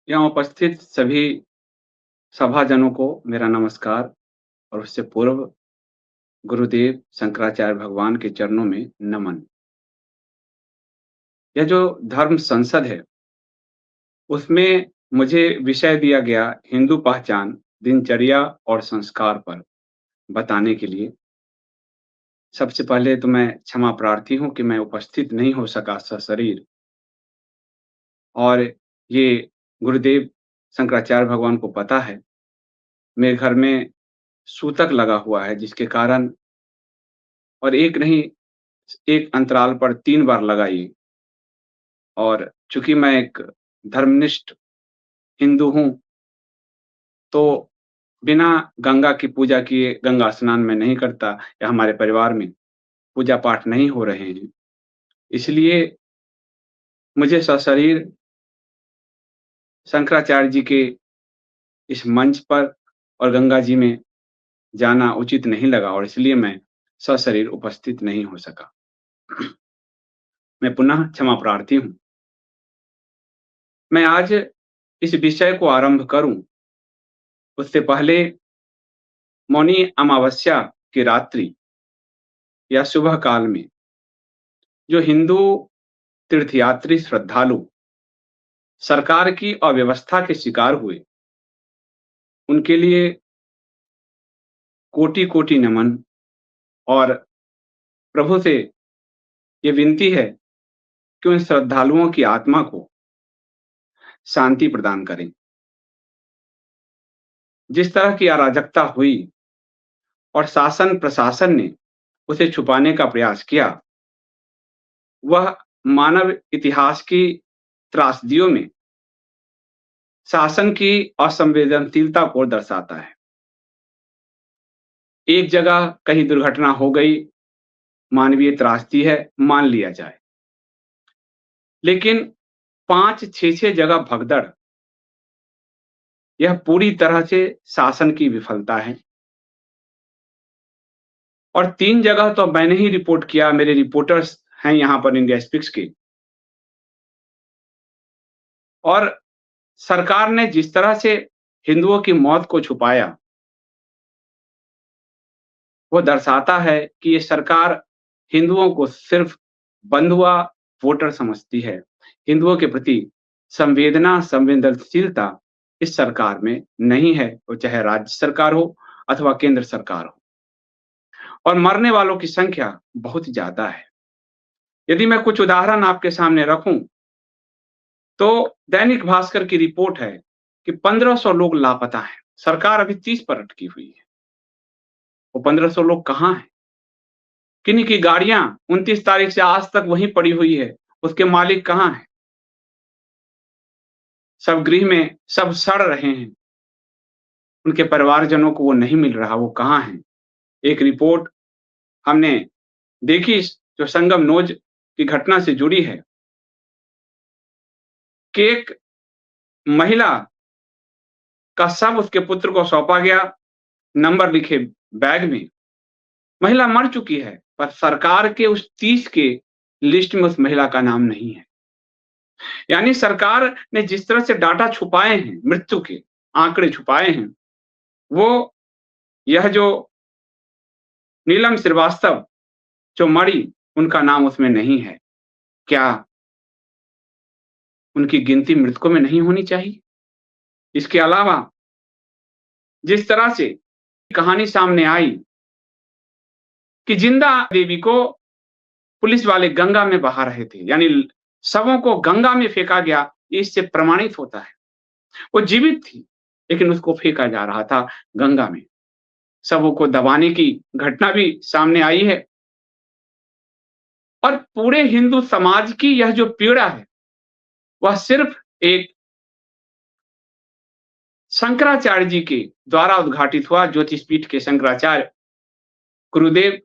यहाँ उपस्थित सभी सभाजनों को मेरा नमस्कार और उससे पूर्व गुरुदेव शंकराचार्य भगवान के चरणों में नमन। यह जो धर्म संसद है, उसमें मुझे विषय दिया गया हिंदू पहचान, दिनचर्या और संस्कार पर बताने के लिए। सबसे पहले तो मैं क्षमा प्रार्थी हूँ कि मैं उपस्थित नहीं हो सका सशरीर और ये गुरुदेव शंकराचार्य भगवान को पता है, मेरे घर में सूतक लगा हुआ है जिसके कारण और एक नहीं, एक अंतराल पर 3 बार लगा ये। और चूँकि मैं एक धर्मनिष्ठ हिंदू हूँ, तो बिना गंगा की पूजा किए गंगा स्नान मैं नहीं करता या हमारे परिवार में पूजा-पाठ नहीं हो रहे हैं। इसलिए मुझे सशरीर शंकराचार्य जी के इस मंच पर और गंगा जी में जाना उचित नहीं लगा और इसलिए मैं सशरीर उपस्थित नहीं हो सका। मैं पुनः क्षमा प्रार्थी हूँ। मैं आज इस विषय को आरंभ करूँ, उससे पहले मौनी अमावस्या की रात्रि या सुबह काल में जो हिंदू तीर्थयात्री श्रद्धालु सरकार की अव्यवस्था के शिकार हुए, उनके लिए कोटि-कोटि नमन और प्रभु से ये विनती है कि उन श्रद्धालुओं की आत्मा को शांति प्रदान करें। जिस तरह की अराजकता हुई और शासन-प्रशासन ने उसे छुपाने का प्रयास किया, वह मानव इतिहास की त्रासदियों में शासन की असंवेदनशीलता को दर्शाता है। एक जगह कहीं दुर्घटना हो गई, मानवीय त्रासदी है, मान लिया जाए। लेकिन 5, 6-6 जगह भगदड़, यह पूरी तरह से शासन की विफलता है। और 3 जगह तो मैंने ही रिपोर्ट किया, मेरे रिपोर्टर्स हैं यहाँ पर इंडिया स्पीक्स के। और सरकार ने जिस तरह से हिंदुओं की मौत को छुपाया, वो दर्शाता है कि ये सरकार हिंदुओं को सिर्फ बंधुआ वोटर समझती है। हिंदुओं के प्रति संवेदनशीलता इस सरकार में नहीं है, वो चाहे राज्य सरकार हो अथवा केंद्र सरकार हो। और मरने वालों की संख्या बहुत ज़्यादा है। यदि मैं कुछ उदाहरण आपके सामने रखूं, तो दैनिक भास्कर की रिपोर्ट है कि 1500 लोग लापता हैं। सरकार अभी 30 पर अटकी हुई है। वो 1500 लोग कहाँ हैं? किन्हीं की गाड़ियां 29 तारीख से आज तक वहीं पड़ी हुई है। उसके मालिक कहाँ हैं? सब गृह में सब सड़ रहे हैं। उनके परिवारजनों को वो नहीं मिल रहा, वो कहाँ हैं? एक रिपोर्ट हमने देखी जो संगम नोज की घटना से जुड़ी है कि एक महिला का शव उसके पुत्र को सौंपा गया, नंबर लिखे बैग में। महिला मर चुकी है, पर सरकार के उस 30 के लिस्ट में उस महिला का नाम नहीं है। यानी सरकार ने जिस तरह से डाटा छुपाए हैं, मृत्यु के आंकड़े छुपाए हैं, वो यह जो नीलम श्रीवास्तव जो मरी, उनका नाम उसमें नहीं है। क्या उनकी गिनती मृतकों में नहीं होनी चाहिए? इसके अलावा जिस तरह से कहानी सामने आई कि जिंदा देवी को पुलिस वाले गंगा में बहा रहे थे, यानी शवों को गंगा में फेंका गया, इससे प्रमाणित होता है वो जीवित थी, लेकिन उसको फेंका जा रहा था गंगा में। शवों को दबाने की घटना भी सामने आई है। और पूरे हिंदू समाज की यह जो पीड़ा है, वह सिर्फ एक शंकराचार्य जी के द्वारा उद्घाटित हुआ। ज्योतिष पीठ के शंकराचार्य गुरुदेव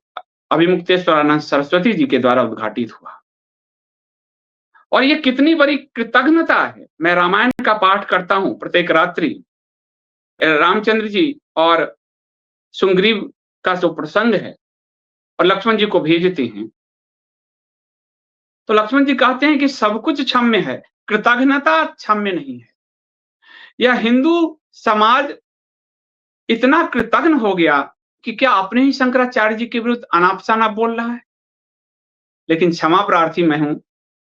अभिमुक्तेश्वरानंद सरस्वती जी के द्वारा उद्घाटित हुआ। और ये कितनी बड़ी कृतज्ञता है। मैं रामायण का पाठ करता हूं प्रत्येक रात्रि। रामचंद्र जी और सुग्रीव का जो प्रसंग है और लक्ष्मण जी को भेजते हैं, तो लक्ष्मण जी कहते हैं कि सब कुछ क्षम्य है, कृतज्ञता क्षम्य नहीं है। या हिंदू समाज इतना कृतघ्न हो गया कि क्या अपने ही शंकराचार्य जी के विरुद्ध अनाप-शनाप बोल रहा है? लेकिन क्षमा प्रार्थी मैं हूँ,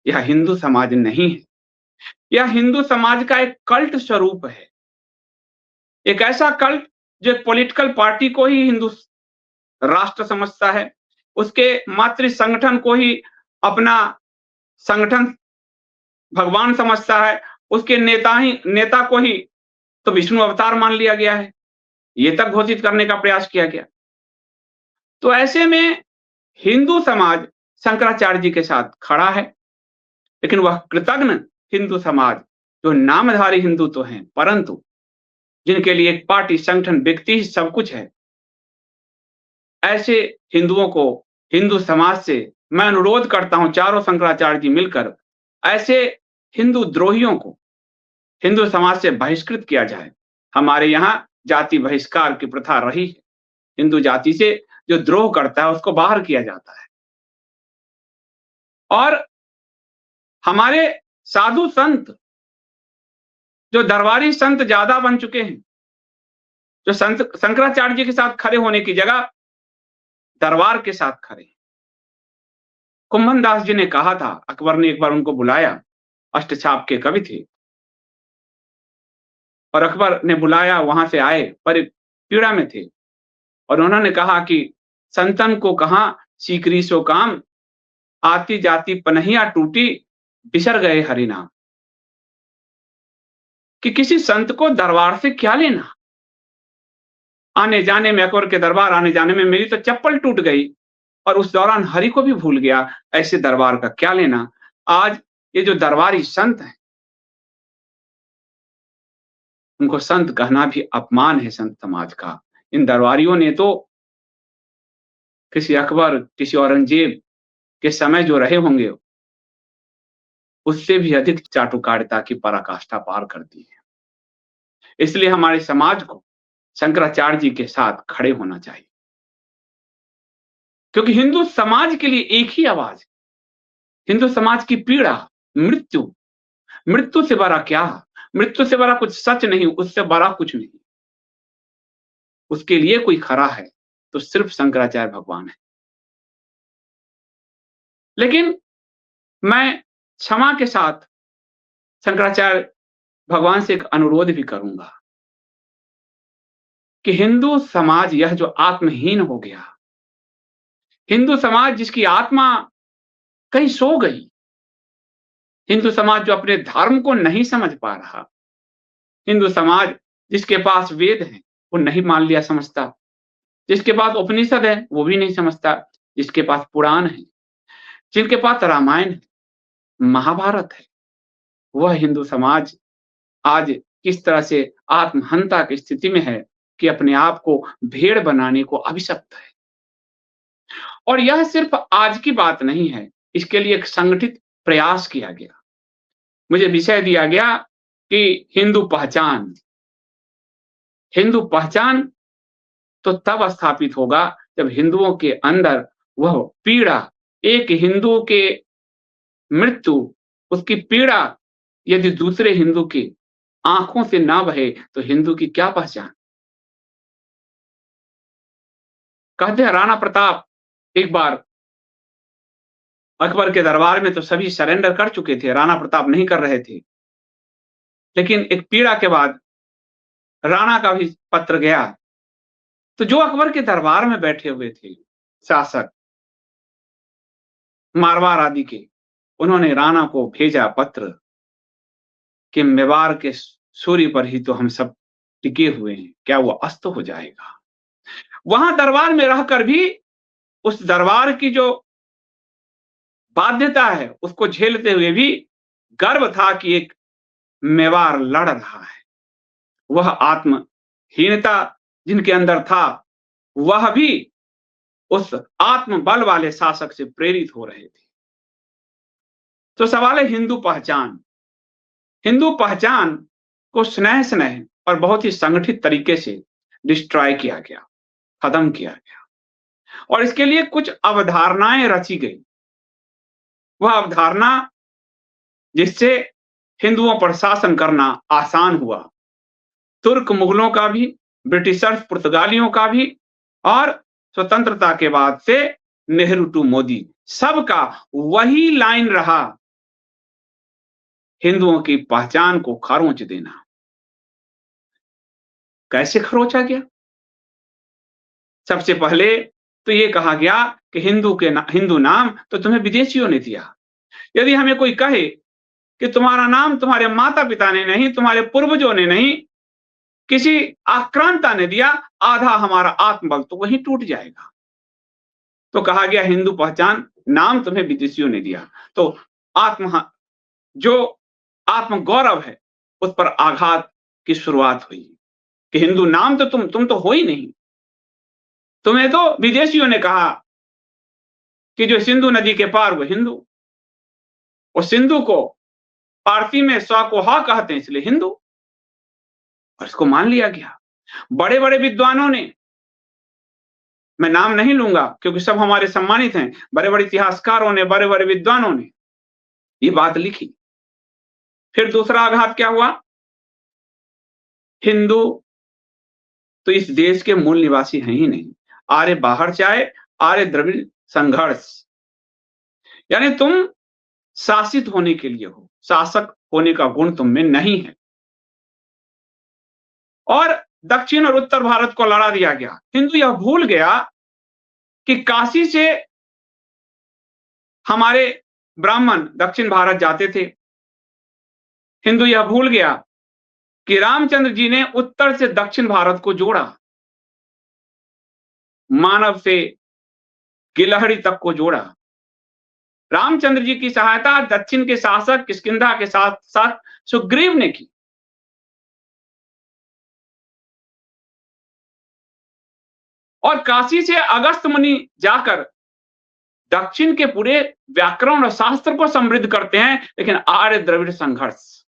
यह हिंदू समाज नहीं है। यह हिंदू समाज का एक कल्ट स्वरूप है। एक ऐसा कल्ट जो एक पॉलिटिकल पार्टी को ही हिंदू राष्ट्र समझता है, उसके मातृ संगठन को ही अपना संगठन भगवान समझता है, उसके नेता को ही तो विष्णु अवतार मान लिया गया है। ये तक घोषित करने का प्रयास किया गया। तो ऐसे में हिंदू समाज शंकराचार्य जी के साथ खड़ा है, लेकिन वह कृतघ्न हिंदू समाज जो नामधारी हिंदू तो हैं, परंतु जिनके लिए एक पार्टी, संगठन, व्यक्ति ही सब कुछ है, ऐसे हिंदुओं को, हिंदू समाज से मैं अनुरोध करता हूं, चारों शंकराचार्य जी मिलकर ऐसे हिंदू द्रोहियों को हिंदू समाज से बहिष्कृत किया जाए। हमारे यहाँ जाति बहिष्कार की प्रथा रही है। हिंदू जाति से जो द्रोह करता है उसको बाहर किया जाता है। और हमारे साधु संत, जो दरबारी संत ज्यादा बन चुके हैं, जो संत शंकराचार्य जी के साथ खड़े होने की जगह दरबार के साथ खड़े। कुंभन दास जी ने कहा था, अकबर ने एक बार उनको बुलाया, अष्टछाप के कवि थे, और अकबर ने बुलाया, वहां से आए पर पीड़ा में थे, और उन्होंने कहा कि संतन को कहां सीकरी सो काम, आती जाती पनहिया टूटी, बिसर गए हरि नाम। कि किसी संत को दरबार से क्या लेना? आने जाने में, अकबर के दरबार आने जाने में मेरी तो चप्पल टूट गई, और उस दौरान हरि को भी भूल गया, ऐसे दरबार का क्या लेना? आज ये जो दरबारी संत हैं, उनको संत कहना भी अपमान है संत समाज का। इन दरबारियों ने तो किसी अकबर, किसी औरंगजेब के समय जो रहे होंगे, उससे भी अधिक चाटुकारिता की पराकाष्ठा पार कर दी है। इसलिए हमारे समाज को शंकराचार्य जी के साथ खड़े होना चाहिए, क्योंकि हिंदू समाज के लिए एक ही आवाज है। हिंदू समाज की पीड़ा, मृत्यु, मृत्यु से बड़ा क्या? मृत्यु से बड़ा कुछ सच नहीं, उससे बड़ा कुछ नहीं। उसके लिए कोई खड़ा है तो सिर्फ शंकराचार्य भगवान है। लेकिन मैं क्षमा के साथ शंकराचार्य भगवान से एक अनुरोध भी करूंगा कि हिंदू समाज यह जो आत्महीन हो गया, हिंदू समाज जिसकी आत्मा कहीं सो गई, हिंदू समाज जो अपने धर्म को नहीं समझ पा रहा, हिंदू समाज जिसके पास वेद है वो नहीं मान लिया समझता, जिसके पास उपनिषद है वो भी नहीं समझता, जिसके पास पुराण है, जिनके पास रामायण है, महाभारत है, वह हिंदू समाज आज किस तरह से आत्महंता की स्थिति में है कि अपने आप को भेड़ बनाने को अभिशप्त है। और यह सिर्फ आज की बात नहीं है, इसके लिए एक संगठित प्रयास किया गया। मुझे विषय दिया गया कि हिंदू पहचान तो तब स्थापित होगा जब हिंदुओं के अंदर वह पीड़ा, एक हिंदू के मृत्यु, उसकी पीड़ा यदि दूसरे हिंदू की आंखों से ना बहे तो हिंदू की क्या पहचान? कहते हैं राणा प्रताप एक बार अकबर के दरबार में तो सभी सरेंडर कर चुके थे, राणा प्रताप नहीं कर रहे थे। लेकिन एक पीड़ा के बाद राणा का भी पत्र गया, तो जो अकबर के दरबार में बैठे हुए थे शासक, मारवाड़ आदि के, उन्होंने राणा को भेजा पत्र कि मेवाड़ के सूर्य पर ही तो हम सब टिके हुए हैं, क्या वो अस्त हो जाएगा? वहां दरबार में रहकर भी उस दरबार की जो बाध्यता है उसको झेलते हुए भी गर्व था कि एक मेवाड़ लड़ रहा है। वह आत्महीनता जिनके अंदर था, वह भी उस आत्मबल वाले शासक से प्रेरित हो रहे थे। तो सवाल है हिंदू पहचान। हिंदू पहचान को स्नेह और बहुत ही संगठित तरीके से डिस्ट्रॉय किया गया, खत्म किया गया, और इसके लिए कुछ अवधारणाएं रची गई। वह अवधारणा जिससे हिंदुओं पर शासन करना आसान हुआ, तुर्क मुगलों का भी, ब्रिटिशर्स पुर्तगालियों का भी, और स्वतंत्रता के बाद से नेहरू टू मोदी, सबका वही लाइन रहा, हिंदुओं की पहचान को खरोंच देना। कैसे खरोंचा गया? सबसे पहले तो ये कहा गया कि हिंदू नाम तो तुम्हें विदेशियों ने दिया। यदि हमें कोई कहे कि तुम्हारा नाम तुम्हारे माता-पिता ने नहीं, तुम्हारे पूर्वजों ने नहीं, किसी आक्रांता ने दिया, आधा हमारा आत्मबल तो वहीं टूट जाएगा। तो कहा गया हिंदू पहचान, नाम तुम्हें विदेशियों ने दिया। तो आत्म जो आत्मगौरव है, उस पर आघात की शुरुआत हुई कि हिंदू नाम तो तुम तो हो ही नहीं। तुम्हें तो विदेशियों ने कहा कि जो सिंधु नदी के पार वो हिंदू, और सिंधु को पारसी में स्व को ह कहते हैं, इसलिए हिंदू, और इसको मान लिया गया। बड़े-बड़े विद्वानों ने, मैं नाम नहीं लूंगा क्योंकि सब हमारे सम्मानित हैं, बड़े-बड़े इतिहासकारों ने, बड़े-बड़े विद्वानों ने ये बात लिखी। फिर दूसरा आघात क्या हुआ? हिंदू तो इस देश के मूल निवासी हैं ही नहीं। आर्य बाहर से आए, आर्य द्रविड़ संघर्ष, यानी तुम शासित होने के लिए हो, शासक होने का गुण तुम में नहीं है। और दक्षिण और उत्तर भारत को लड़ा दिया गया। हिंदू यह भूल गया कि काशी से हमारे ब्राह्मण दक्षिण भारत जाते थे। हिंदू यह भूल गया कि रामचंद्र जी ने उत्तर से दक्षिण भारत को जोड़ा, मानव से गिलहरी तक को जोड़ा। रामचंद्र जी की सहायता दक्षिण के शासक किष्किंधा के साथ साथ सुग्रीव ने की। और काशी से अगस्त मुनि जाकर दक्षिण के पूरे व्याकरण और शास्त्र को समृद्ध करते हैं, लेकिन आर्य द्रविड़ संघर्ष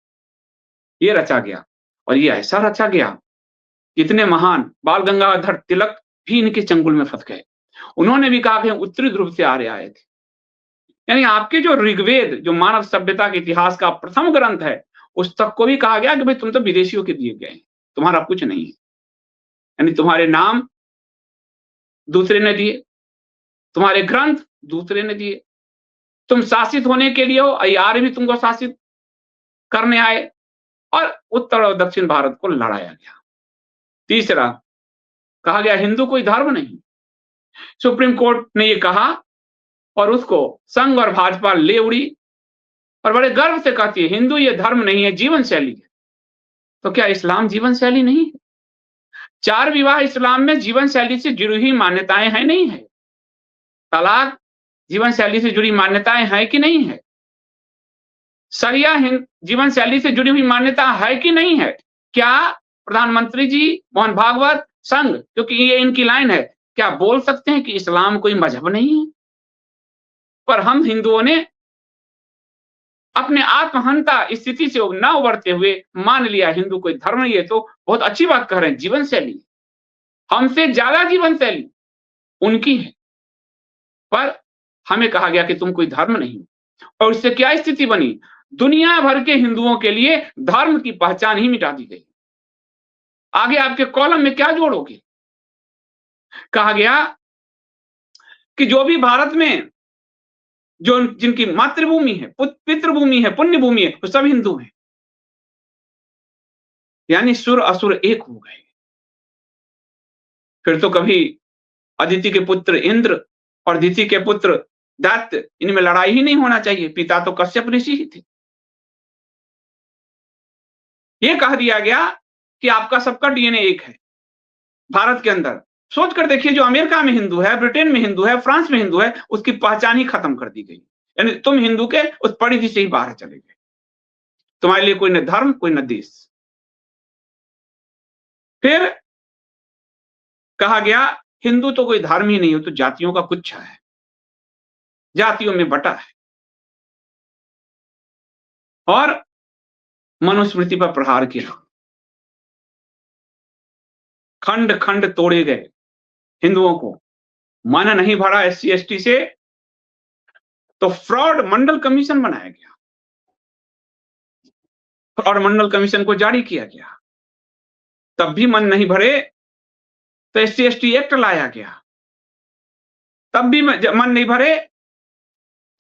ये रचा गया। और ये ऐसा रचा गया, इतने महान बाल गंगाधर तिलक भी इनके चंगुल में फंस गए। उन्होंने भी कहा कि उत्तरी ध्रुव से आर्य आए थे। यानी आपके जो ऋग्वेद, जो मानव सभ्यता के इतिहास का प्रथम ग्रंथ है, उस तक को भी कहा गया कि भाई तुम तो विदेशियों के दिए गए, तुम्हारा कुछ नहीं है। यानी तुम्हारे नाम दूसरे ने दिए, तुम्हारे ग्रंथ दूसरे ने दिए, तुम शासित होने के लिए हो, आर्य भी तुमको शासित करने आए, और उत्तर और दक्षिण भारत को लड़ाया गया। तीसरा कहा गया हिंदू कोई धर्म नहीं। सुप्रीम कोर्ट ने यह कहा और उसको संघ और भाजपा ले उड़ी और बड़े गर्व से कहती है हिंदू ये धर्म नहीं है, जीवन शैली है। तो क्या इस्लाम जीवन शैली नहीं है? 4 विवाह इस्लाम में जीवन शैली से जुड़ी हुई मान्यताएं हैं, नहीं है? तलाक जीवन शैली से जुड़ी मान्यताएं हैं कि नहीं है? शरिया जीवन शैली से जुड़ी हुई मान्यता है कि नहीं है? क्या प्रधानमंत्री जी मोहन भागवत संघ, क्योंकि ये इनकी लाइन है, क्या बोल सकते हैं कि इस्लाम कोई मजहब नहीं है? पर हम हिंदुओं ने अपने आत्महंता स्थिति से न उबरते हुए मान लिया हिंदू कोई धर्म नहीं है। तो बहुत अच्छी बात कह रहे हैं, जीवन शैली हमसे ज्यादा जीवन शैली उनकी है, पर हमें कहा गया कि तुम कोई धर्म नहीं। और इससे क्या स्थिति बनी? दुनिया भर के हिंदुओं के लिए धर्म की पहचान ही मिटा दी गई। आगे आपके कॉलम में क्या जोड़ोगे? कहा गया कि जो भी भारत में जो जिनकी मातृभूमि है, पितृभूमि है, पुण्य भूमि है, वो सब हिंदू हैं। यानी सुर असुर एक हो गए। फिर तो कभी अदिति के पुत्र इंद्र और दिति के पुत्र दैत्य, इनमें लड़ाई ही नहीं होना चाहिए, पिता तो कश्यप ऋषि ही थे। यह कह दिया गया कि आपका सबका डीएनए एक है भारत के अंदर। सोच कर देखिए, जो अमेरिका में हिंदू है, ब्रिटेन में हिंदू है, फ्रांस में हिंदू है, उसकी पहचान ही खत्म कर दी गई। यानी तुम हिंदू के उस परिधि से ही बाहर चले गए, तुम्हारे लिए कोई न धर्म, कोई न देश। फिर कहा गया हिंदू तो कोई धर्म ही नहीं हो, तो जातियों का गुच्छा है, जातियों में बटा है, और मनुस्मृति पर प्रहार किया, खंड खंड तोड़े गए। हिंदुओं को मन नहीं भरा एससी एसटी से, तो फ्रॉड मंडल कमीशन बनाया गया, फ्रॉड मंडल कमीशन को जारी किया गया। तब भी मन नहीं भरे तो SC/ST एक्ट लाया गया, तब भी मन नहीं भरे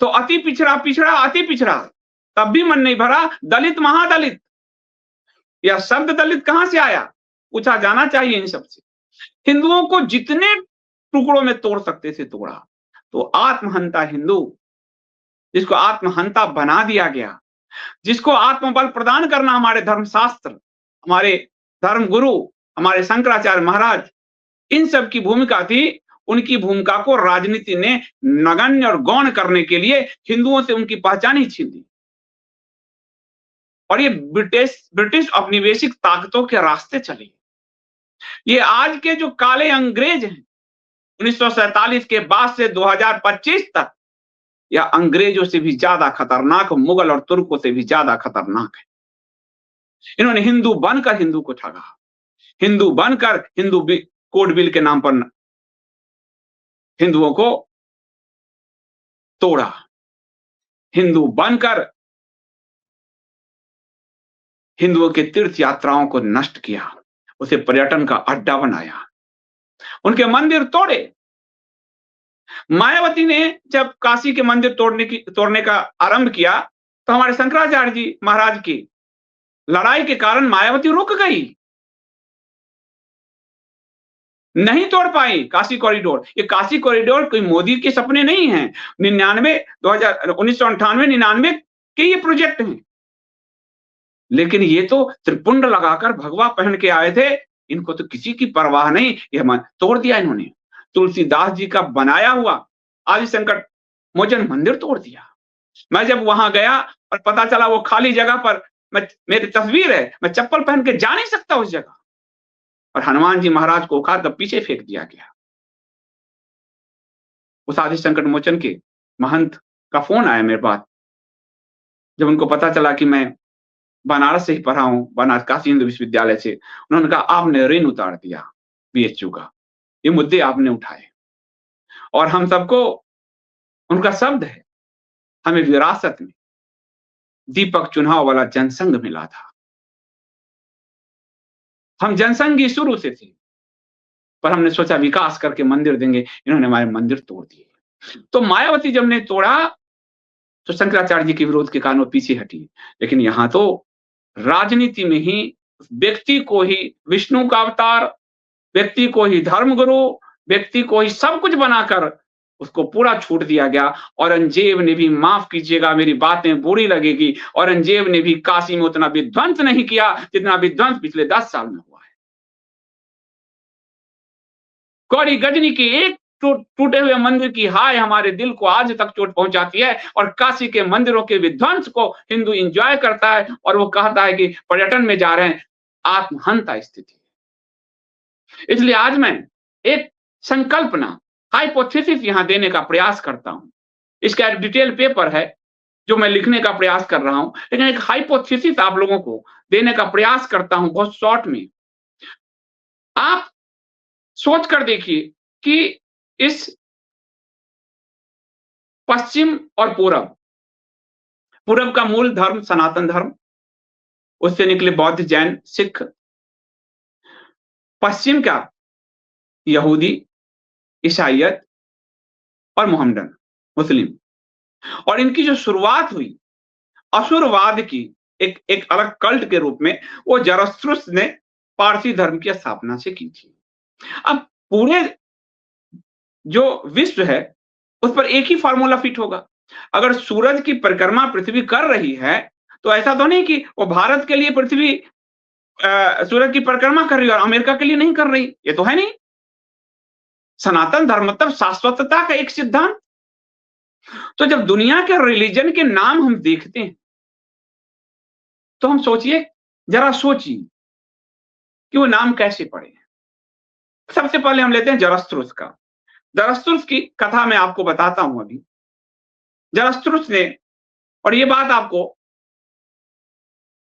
तो अति पिछड़ा पिछड़ा अति पिछड़ा, तब भी मन नहीं भरा, दलित महादलित। यह शब्द दलित कहां से आया, पूछा जाना चाहिए इन सब से। हिंदुओं को जितने टुकड़ों में तोड़ सकते थे तोड़ा। तो आत्महंता हिंदू, जिसको आत्महंता बना दिया गया, जिसको आत्मबल प्रदान करना हमारे धर्मशास्त्र, हमारे धर्म गुरु, हमारे शंकराचार्य महाराज, इन सब की भूमिका थी। उनकी भूमिका को राजनीति ने नगण्य और गौण करने के लिए हिंदुओं से उनकी पहचान ही छीन ली। और ये ब्रिटिश औपनिवेशिक ताकतों के रास्ते चले। ये आज के जो काले अंग्रेज हैं, 1947 के बाद से 2025 तक, यह अंग्रेजों से भी ज्यादा खतरनाक, मुगल और तुर्कों से भी ज्यादा खतरनाक है। इन्होंने हिंदू बनकर हिंदू को ठगा, हिंदू बनकर हिंदू कोड बिल के नाम पर हिंदुओं को तोड़ा, हिंदू बनकर हिंदुओं के तीर्थ यात्राओं को नष्ट किया, उसे पर्यटन का अड्डा बनाया, उनके मंदिर तोड़े। मायावती ने जब काशी के मंदिर तोड़ने का आरंभ किया, तो हमारे शंकराचार्य जी महाराज की लड़ाई के कारण मायावती रुक गई, नहीं तोड़ पाई काशी कॉरिडोर। ये काशी कॉरिडोर कोई मोदी के सपने नहीं है, 1998-99 के ये प्रोजेक्ट हैं। लेकिन ये तो त्रिपुंड लगाकर भगवा पहन के आए थे, इनको तो किसी की परवाह नहीं, ये तोड़ दिया इन्होंने। तुलसीदास जी का बनाया हुआ आदि संकट मोचन मंदिर तोड़ दिया। मैं जब वहां गया और पता चला वो खाली जगह पर मेरी तस्वीर है, मैं चप्पल पहन के जा नहीं सकता उस जगह, और हनुमान जी महाराज को उखाड़ कर पीछे फेंक दिया गया। उस आदि संकट मोचन के महंत का फोन आया मेरे पास, जब उनको पता चला कि मैं बनारस से ही पढ़ा हूं, बनारस काशी हिंदू विश्वविद्यालय से। उन्होंने कहा आपने ऋण उतार दिया BHU का, ये मुद्दे आपने उठाए, और हम सबको, उनका शब्द है, हमें विरासत में दीपक चुनाव वाला जनसंघ मिला था। हम जनसंघी शुरू से थे, पर हमने सोचा विकास करके मंदिर देंगे, इन्होंने हमारे मंदिर तोड़ दिए। तो मायावती जब ने तोड़ा तो शंकराचार्य जी के विरोध के कारण वो पीछे हटी। लेकिन यहां तो राजनीति में ही व्यक्ति को ही विष्णु का अवतार, व्यक्ति को ही धर्मगुरु, व्यक्ति को ही सब कुछ बनाकर उसको पूरा छूट दिया गया। औरंगजेब ने भी, माफ कीजिएगा मेरी बातें बुरी लगेगी, औरंगजेब ने भी काशी में उतना विध्वंस नहीं किया जितना विध्वंस पिछले 10 साल में हुआ है। गौरी गजनी के एक टूटे हुए मंदिर की हाय हमारे दिल को आज तक चोट पहुंचाती है, और काशी के मंदिरों के विध्वंस को हिंदू एंजॉय करता है, और वो कहता है कि पर्यटन में जा रहे हैं। आत्महंता स्थिति। इसलिए आज मैं एक संकल्पना, हाइपोथेसिस यहां देने का प्रयास करता हूं। इसका एक डिटेल पेपर है जो मैं लिखने का प्रयास कर रहा हूं, लेकिन एक हाइपोथेसिस आप लोगों को देने का प्रयास करता हूं बहुत शॉर्ट में। आप सोच कर देखिए कि इस पश्चिम और पूरब, पूरब का मूल धर्म सनातन धर्म, उससे निकले बौद्ध, जैन, सिख। पश्चिम का यहूदी, ईसाइयत और मोहम्मडन, मुस्लिम। और इनकी जो शुरुआत हुई असुरवाद की एक अलग कल्ट के रूप में, वो जरस्ट्रुस ने पारसी धर्म की स्थापना से की थी। अब पूरे जो विश्व है उस पर एक ही फॉर्मूला फिट होगा। अगर सूरज की परिक्रमा पृथ्वी कर रही है, तो ऐसा तो नहीं कि वो भारत के लिए पृथ्वी सूरज की परिक्रमा कर रही है और अमेरिका के लिए नहीं कर रही, ये तो है नहीं। सनातन धर्म मतलब शाश्वतता का एक सिद्धांत। तो जब दुनिया के रिलीजन के नाम हम देखते हैं, तो हम सोचिए, जरा सोचिए कि वो नाम कैसे पड़े। सबसे पहले हम लेते हैं जरस्ट्रुस का। जरस्ट्रुस की कथा मैं आपको बताता हूं अभी। जरस्ट्रुस ने, और ये बात आपको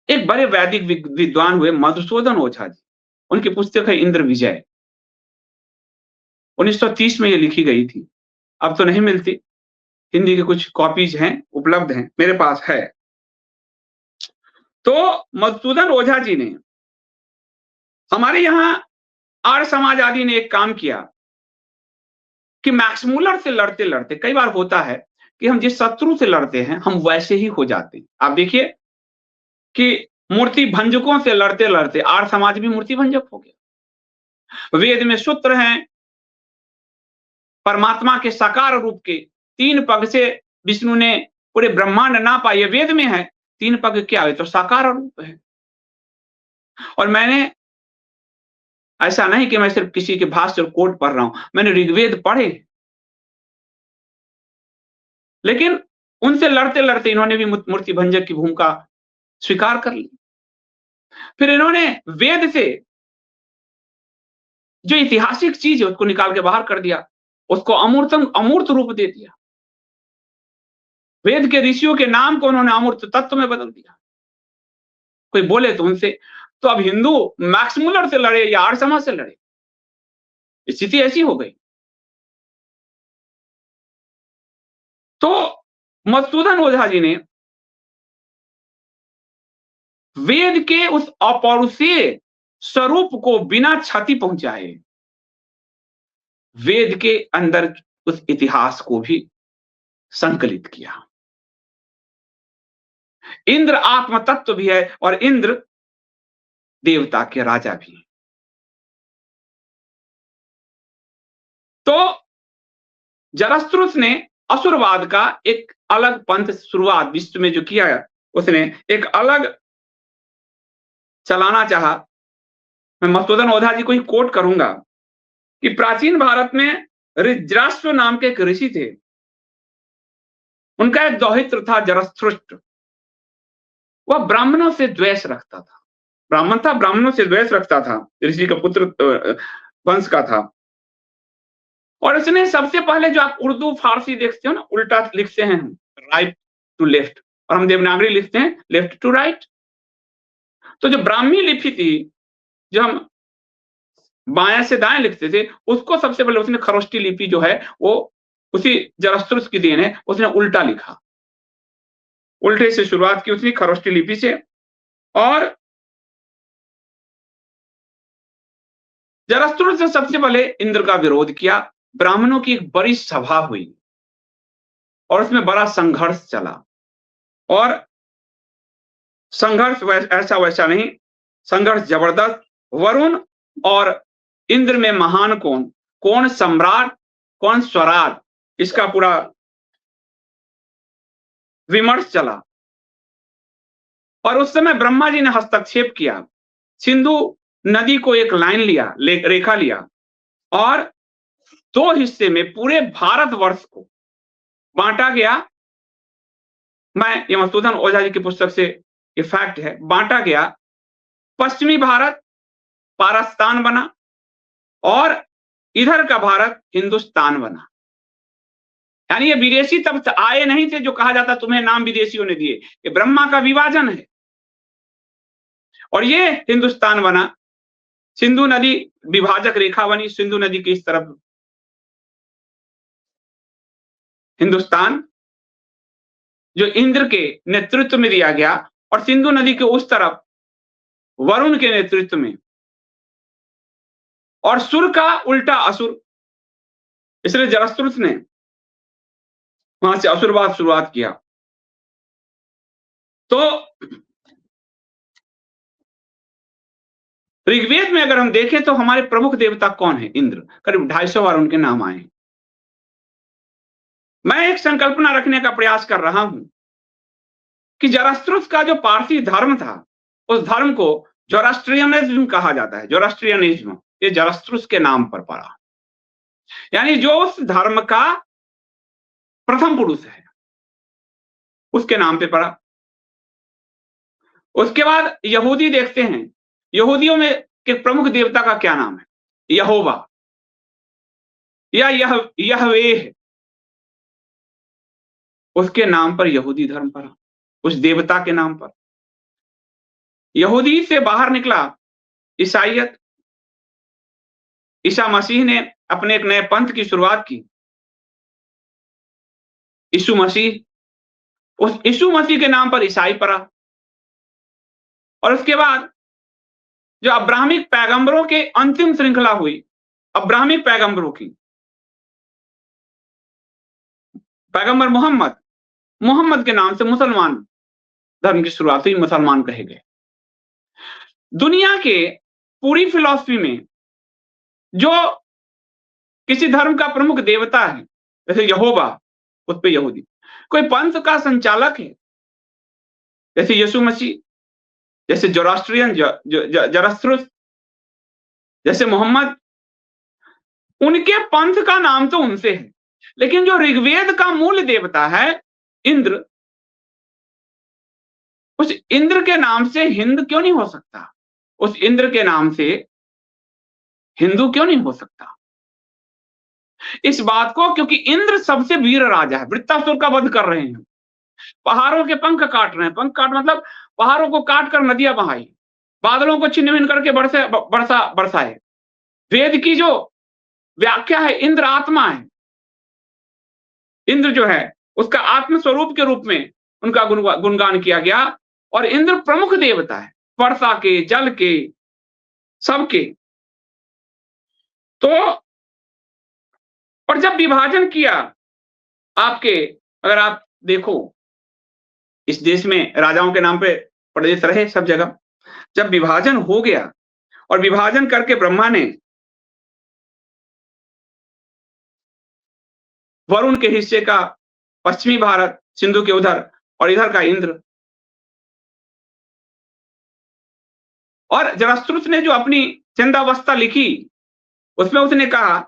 एक बड़े वैदिक विद्वान हुए मधुसूदन ओझा जी, उनकी पुस्तक है इंद्र विजय, 1930 में ये लिखी गई थी। अब तो नहीं मिलती, हिंदी की कुछ कॉपीज हैं, उपलब्ध हैं, मेरे पास है। तो मधुसूदन ओझा जी ने हमारे यहाँ आर्य समाज आदि ने एक काम किया कि मैक्स मूलर से लड़ते-लड़ते कई बार होता है कि हम जिस शत्रु से लड़ते हैं, हम वैसे ही हो जाते हैं। आप देखिए कि मूर्ति भंजकों से लड़ते-लड़ते आर्य समाज भी मूर्ति भंजक हो गया। वेद में सूत्र हैं, परमात्मा के साकार रूप के 3 पग से विष्णु ने पूरे ब्रह्मांड नापा, ये वेद में है। 3 पग क्या है? तो साकार रूप है। और मैंने ऐसा नहीं कि मैं सिर्फ किसी के भाष्य और कोट पढ़ रहा हूं, मैंने ऋग्वेद पढ़े। लेकिन उनसे लड़ते-लड़ते इन्होंने भी मूर्ति भंजक की भूमिका स्वीकार कर ली। फिर इन्होंने वेद से जो ऐतिहासिक चीज़ है उसको निकाल के बाहर कर दिया, उसको अमूर्त रूप दे दिया। वेद के ऋषियों के नाम को उन्होंने अमूर्त तत्व में बदल दिया। कोई बोले तो उनसे तो अब हिंदू मैक्स मूलर से लड़े या आर्य समाज से लड़े, स्थिति ऐसी हो गई। तो मधुसूदन ओझा जी ने वेद के उस अपौरुषीय स्वरूप को बिना क्षति पहुंचाए वेद के अंदर उस इतिहास को भी संकलित किया। इंद्र आत्म तत्व भी है और इंद्र देवता के राजा भी है। तो जरस्त्रुस ने असुरवाद का एक अलग पंथ शुरुआत विश्व में जो किया, उसने एक अलग चलाना चाहा। मैं मधुसूदन ओझा जी को ही कोट करूंगा कि प्राचीन भारत में ऋज्राष्ट्र नाम के एक ऋषि थे। उनका एक दौहित्र था जरस्थुष्ट। वह ब्राह्मणों से द्वेष रखता था। ब्राह्मण था, ब्राह्मणों से द्वेष रखता था, ऋषि का पुत्र वंश का था। और उसने सबसे पहले, जो आप उर्दू फारसी देखते हो ना, उल्टा लिखते हैं, राइट टू लेफ्ट, और हम देवनागरी लिखते हैं लेफ्ट टू राइट। तो जो ब्राह्मी लिपि थी, जो हम बाएं से दाएं लिखते थे, उसको सबसे पहले उसने खरोष्टी लिपि जो है वो उसी जरस्त्रुस की देन है, उसने उल्टा लिखा। उल्टे से शुरुआत की उसने खरोष्टी लिपि से। और जरस्त्रुस ने सबसे पहले इंद्र का विरोध किया। ब्राह्मणों की एक बड़ी सभा हुई और उसमें बड़ा संघर्ष चला। और संघर्ष ऐसा वैसा नहीं, संघर्ष जबरदस्त। वरुण और इंद्र में महान कौन, कौन सम्राट, कौन स्वराज, इसका पूरा विमर्श चला। और उस समय ब्रह्मा जी ने हस्तक्षेप किया। सिंधु नदी को एक लाइन लिया, रेखा लिया, और 2 हिस्से में पूरे भारतवर्ष को बांटा गया। मैं ये मधुसूदन ओझा जी की पुस्तक से ये फैक्ट है, बांटा गया। पश्चिमी भारत पारस्तान बना और इधर का भारत हिंदुस्तान बना। यानी ये विदेशी तब आए नहीं थे जो कहा जाता तुम्हें नाम विदेशियों ने दिए, ये ब्रह्मा का विभाजन है। और ये हिंदुस्तान बना। सिंधु नदी विभाजक रेखा बनी, सिंधु नदी की इस तरफ हिंदुस्तान, जो इंद्र के नेतृत्व में दिया गया, और सिंधु नदी के उस तरफ वरुण के नेतृत्व में, और सुर का उल्टा असुर। इसलिए जरस्त्रुस ने वहां से असुरवाद शुरुआत किया। तो ऋग्वेद में अगर हम देखें तो हमारे प्रमुख देवता कौन है? इंद्र। करीब 250 बार उनके नाम आए। मैं एक संकल्पना रखने का प्रयास कर रहा हूं कि जरस्त्रुस का जो पारसी धर्म था, उस धर्म को जोरास्ट्रियनिज्म कहा जाता है। जोरास्ट्रियनिज्म ये जरस्त्रुस के नाम पर पड़ा, यानी जो उस धर्म का प्रथम पुरुष है उसके नाम पे पड़ा। उसके बाद यहूदी देखते हैं, यहूदियों में के प्रमुख देवता का क्या नाम है? यहोवा या यहवेह, उसके नाम पर यहूदी धर्म पड़ा, उस देवता के नाम पर। यहूदी से बाहर निकला ईसाइयत। ईसा मसीह ने अपने एक नए पंथ की शुरुआत की, यीशु मसीह। उस यीशु मसीह के नाम पर ईसाई पड़ा। और उसके बाद जो अब्राहमिक पैगंबरों के अंतिम श्रृंखला हुई, अब्राहमिक पैगंबरों की, पैगंबर मोहम्मद, मोहम्मद के नाम से मुसलमान धर्म की शुरुआत हुई, मुसलमान कहे गए। दुनिया के पूरी फिलॉसफी में जो किसी धर्म का प्रमुख देवता है, जैसे यहोवा, उस पे यहूदी, कोई पंथ का संचालक है, जैसे यीशु मसीह, जैसे जोरास्ट्रियन, जरस्ट्रुस, जैसे मोहम्मद, उनके पंथ का नाम तो उनसे है। लेकिन जो ऋग्वेद का मूल देवता है इंद्र, उस इंद्र के नाम से हिंद क्यों नहीं हो सकता? उस इंद्र के नाम से हिंदू क्यों नहीं हो सकता? इस बात को, क्योंकि इंद्र सबसे वीर राजा है, वृत्तासुर का वध कर रहे हैं, पहाड़ों के पंख काट रहे हैं। पंख काट मतलब पहाड़ों को काट कर नदियां बहाई, बादलों को छिन्न भिन्न करके बरसाए। वेद की जो व्याख्या है, इंद्र आत्मा है। इंद्र जो है उसका आत्म स्वरूप के रूप में उनका गुणगान किया गया। और इंद्र प्रमुख देवता है, वर्षा के, जल के, सबके। तो और जब विभाजन किया आपके, अगर आप देखो इस देश में राजाओं के नाम पे प्रदेश रहे सब जगह। जब विभाजन हो गया और विभाजन करके ब्रह्मा ने वरुण के हिस्से का पश्चिमी भारत, सिंधु के उधर, और इधर का इंद्र, और जरासुद्र ने जो अपनी छंदावस्था लिखी उसमें उसने कहा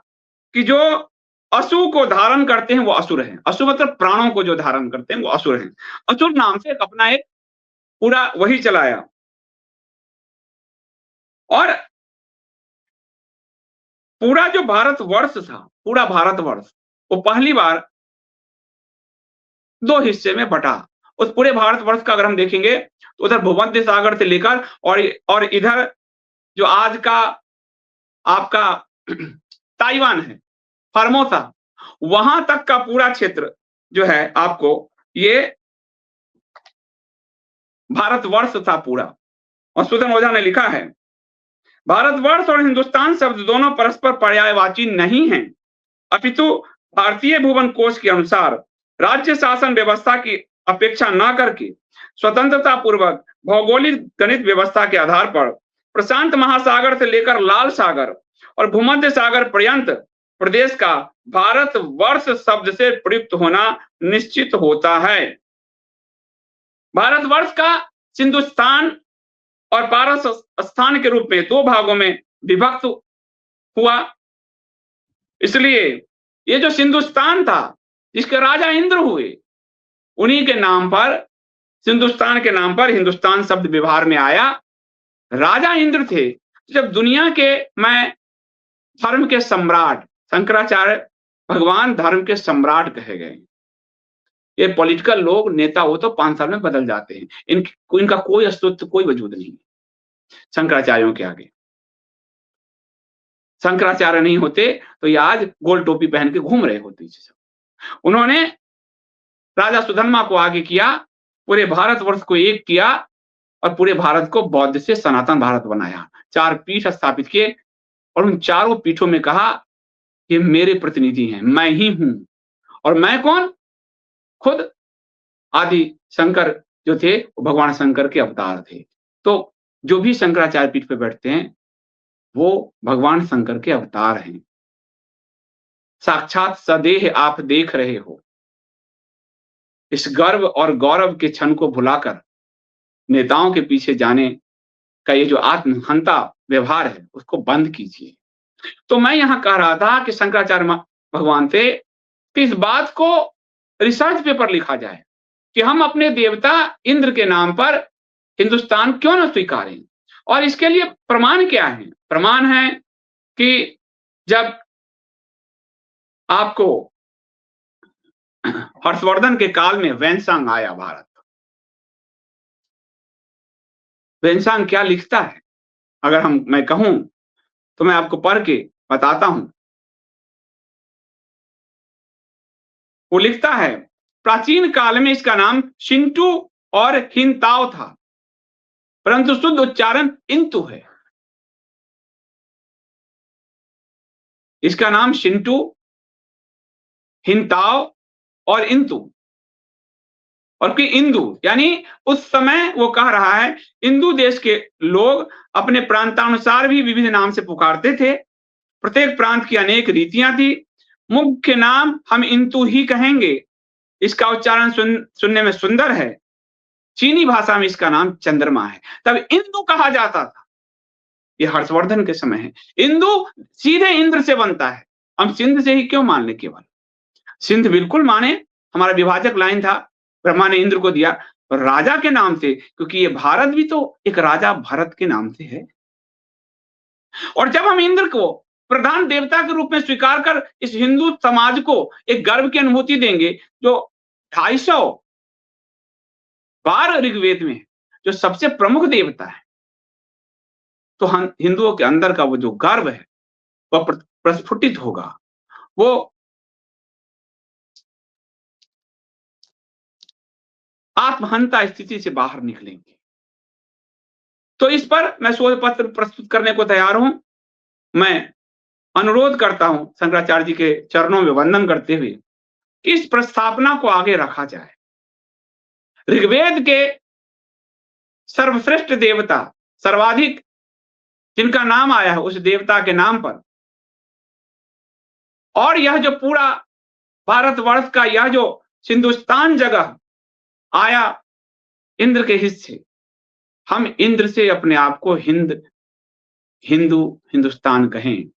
कि जो असु को धारण करते हैं वो असुर हैं। असुर मतलब प्राणों को जो धारण करते हैं वो असुर हैं। असुर नाम से अपना एक पूरा वही चलाया। और पूरा जो भारतवर्ष था, पूरा भारतवर्ष, वो पहली बार दो हिस्से में बटा। उस पूरे भारतवर्ष का अगर हम देखेंगे तो उधर भूमध्य सागर से लेकर और इधर जो आज का आपका ताइवान है, फॉर्मोसा, वहां तक का पूरा क्षेत्र जो है आपको ये भारतवर्ष था पूरा। और सुधन ओझा ने लिखा है, भारतवर्ष और हिंदुस्तान शब्द दोनों परस्पर पर्यायवाची नहीं हैं, अपितु भारतीय भुवन कोश के अनुसार राज्य शासन व्यवस्था की अपेक्षा न करके स्वतंत्रता पूर्वक भौगोलिक गणित व्यवस्था के आधार पर प्रशांत महासागर से लेकर लाल सागर और भूमध्य सागर पर्यंत प्रदेश का भारतवर्ष शब्द से प्रयुक्त होना निश्चित होता है। भारतवर्ष का सिंधुस्तान और पारस स्थान के रूप में दो भागों में विभक्त हुआ। इसलिए ये जो सिंधुस्तान था, जिसके राजा इंद्र हुए, उन्हीं के नाम पर, सिंधुस्तान के नाम पर हिंदुस्तान शब्द व्यवहार में आया। राजा इंद्र थे। जब दुनिया के, मैं धर्म के सम्राट, शंकराचार्य भगवान धर्म के सम्राट कहे गए। ये पॉलिटिकल लोग, नेता हो तो 5 साल में बदल जाते हैं, इनका कोई अस्तित्व, कोई वजूद नहीं शंकराचार्यों के आगे। शंकराचार्य नहीं होते तो ये आज गोल टोपी पहन के घूम रहे होते। उन्होंने राजा सुधर्मा को आगे किया, पूरे भारतवर्ष को एक किया और पूरे भारत को बौद्ध से सनातन भारत बनाया। 4 पीठ स्थापित किए और उन चारों पीठों में कहा ये मेरे प्रतिनिधि हैं, मैं ही हूं। और मैं कौन? खुद आदि शंकर जो थे वो भगवान शंकर के अवतार थे। तो जो भी शंकराचार्य पीठ पे बैठते हैं वो भगवान शंकर के अवतार हैं। साक्षात सदेह आप देख रहे हो। इस गर्व और गौरव के क्षण को भुलाकर नेताओं के पीछे जाने का ये जो आत्महंता व्यवहार है उसको बंद कीजिए। तो मैं यहां कह रहा था कि शंकराचार्य भगवान से कि इस बात को रिसर्च पेपर लिखा जाए कि हम अपने देवता इंद्र के नाम पर हिंदुस्तान क्यों न स्वीकारें। और इसके लिए प्रमाण क्या है? प्रमाण है कि जब आपको हर्षवर्धन के काल में वैनसांग आया भारत, वैनसांग क्या लिखता है अगर मैं कहूं तो मैं आपको पढ़ के बताता हूं। वो लिखता है, प्राचीन काल में इसका नाम शिंटू और हिंताओ था, परंतु शुद्ध उच्चारण इंतु है। इसका नाम शिंटू, हिंताओ और इंतु और कि इंदु, यानी उस समय वो कह रहा है इंदु देश के लोग अपने प्रांतानुसार भी विविध नाम से पुकारते थे। प्रत्येक प्रांत की अनेक रीतियां थी। मुख्य नाम हम इंतु ही कहेंगे। इसका उच्चारण सुनने में सुंदर है। चीनी भाषा में इसका नाम चंद्रमा है। तब इंदु कहा जाता था। ये हर्षवर्धन के समय है। इंदु सीधे इंद्र से बनता है। हम सिंध से ही क्यों मान ले केवल? सिंध बिल्कुल माने, हमारा विभाजक लाइन था, ब्रह्मा ने इंद्र को दिया राजा के नाम से, क्योंकि ये भारत भी तो एक राजा भरत के नाम से है। और जब हम इंद्र को प्रधान देवता के रूप में स्वीकार कर इस हिंदू समाज को एक गर्व की अनुभूति देंगे, जो 250 बार ऋग्वेद में जो सबसे प्रमुख देवता है, तो हम हिंदुओं के अंदर का वो जो गर्व है वह प्रस्फुटित होगा। वो आत्महंता स्थिति से बाहर निकलेंगे। तो इस पर मैं शोध पत्र प्रस्तुत करने को तैयार हूं। मैं अनुरोध करता हूं शंकराचार्य जी के चरणों में वंदन करते हुए कि इस प्रस्तावना को आगे रखा जाए। ऋग्वेद के सर्वश्रेष्ठ देवता, सर्वाधिक जिनका नाम आया है उस देवता के नाम पर, और यह जो पूरा भारतवर्ष का यह जो हिंदुस्तान जगह आया इंद्र के हिस्से, हम इंद्र से अपने आप को हिंदू हिंदुस्तान कहें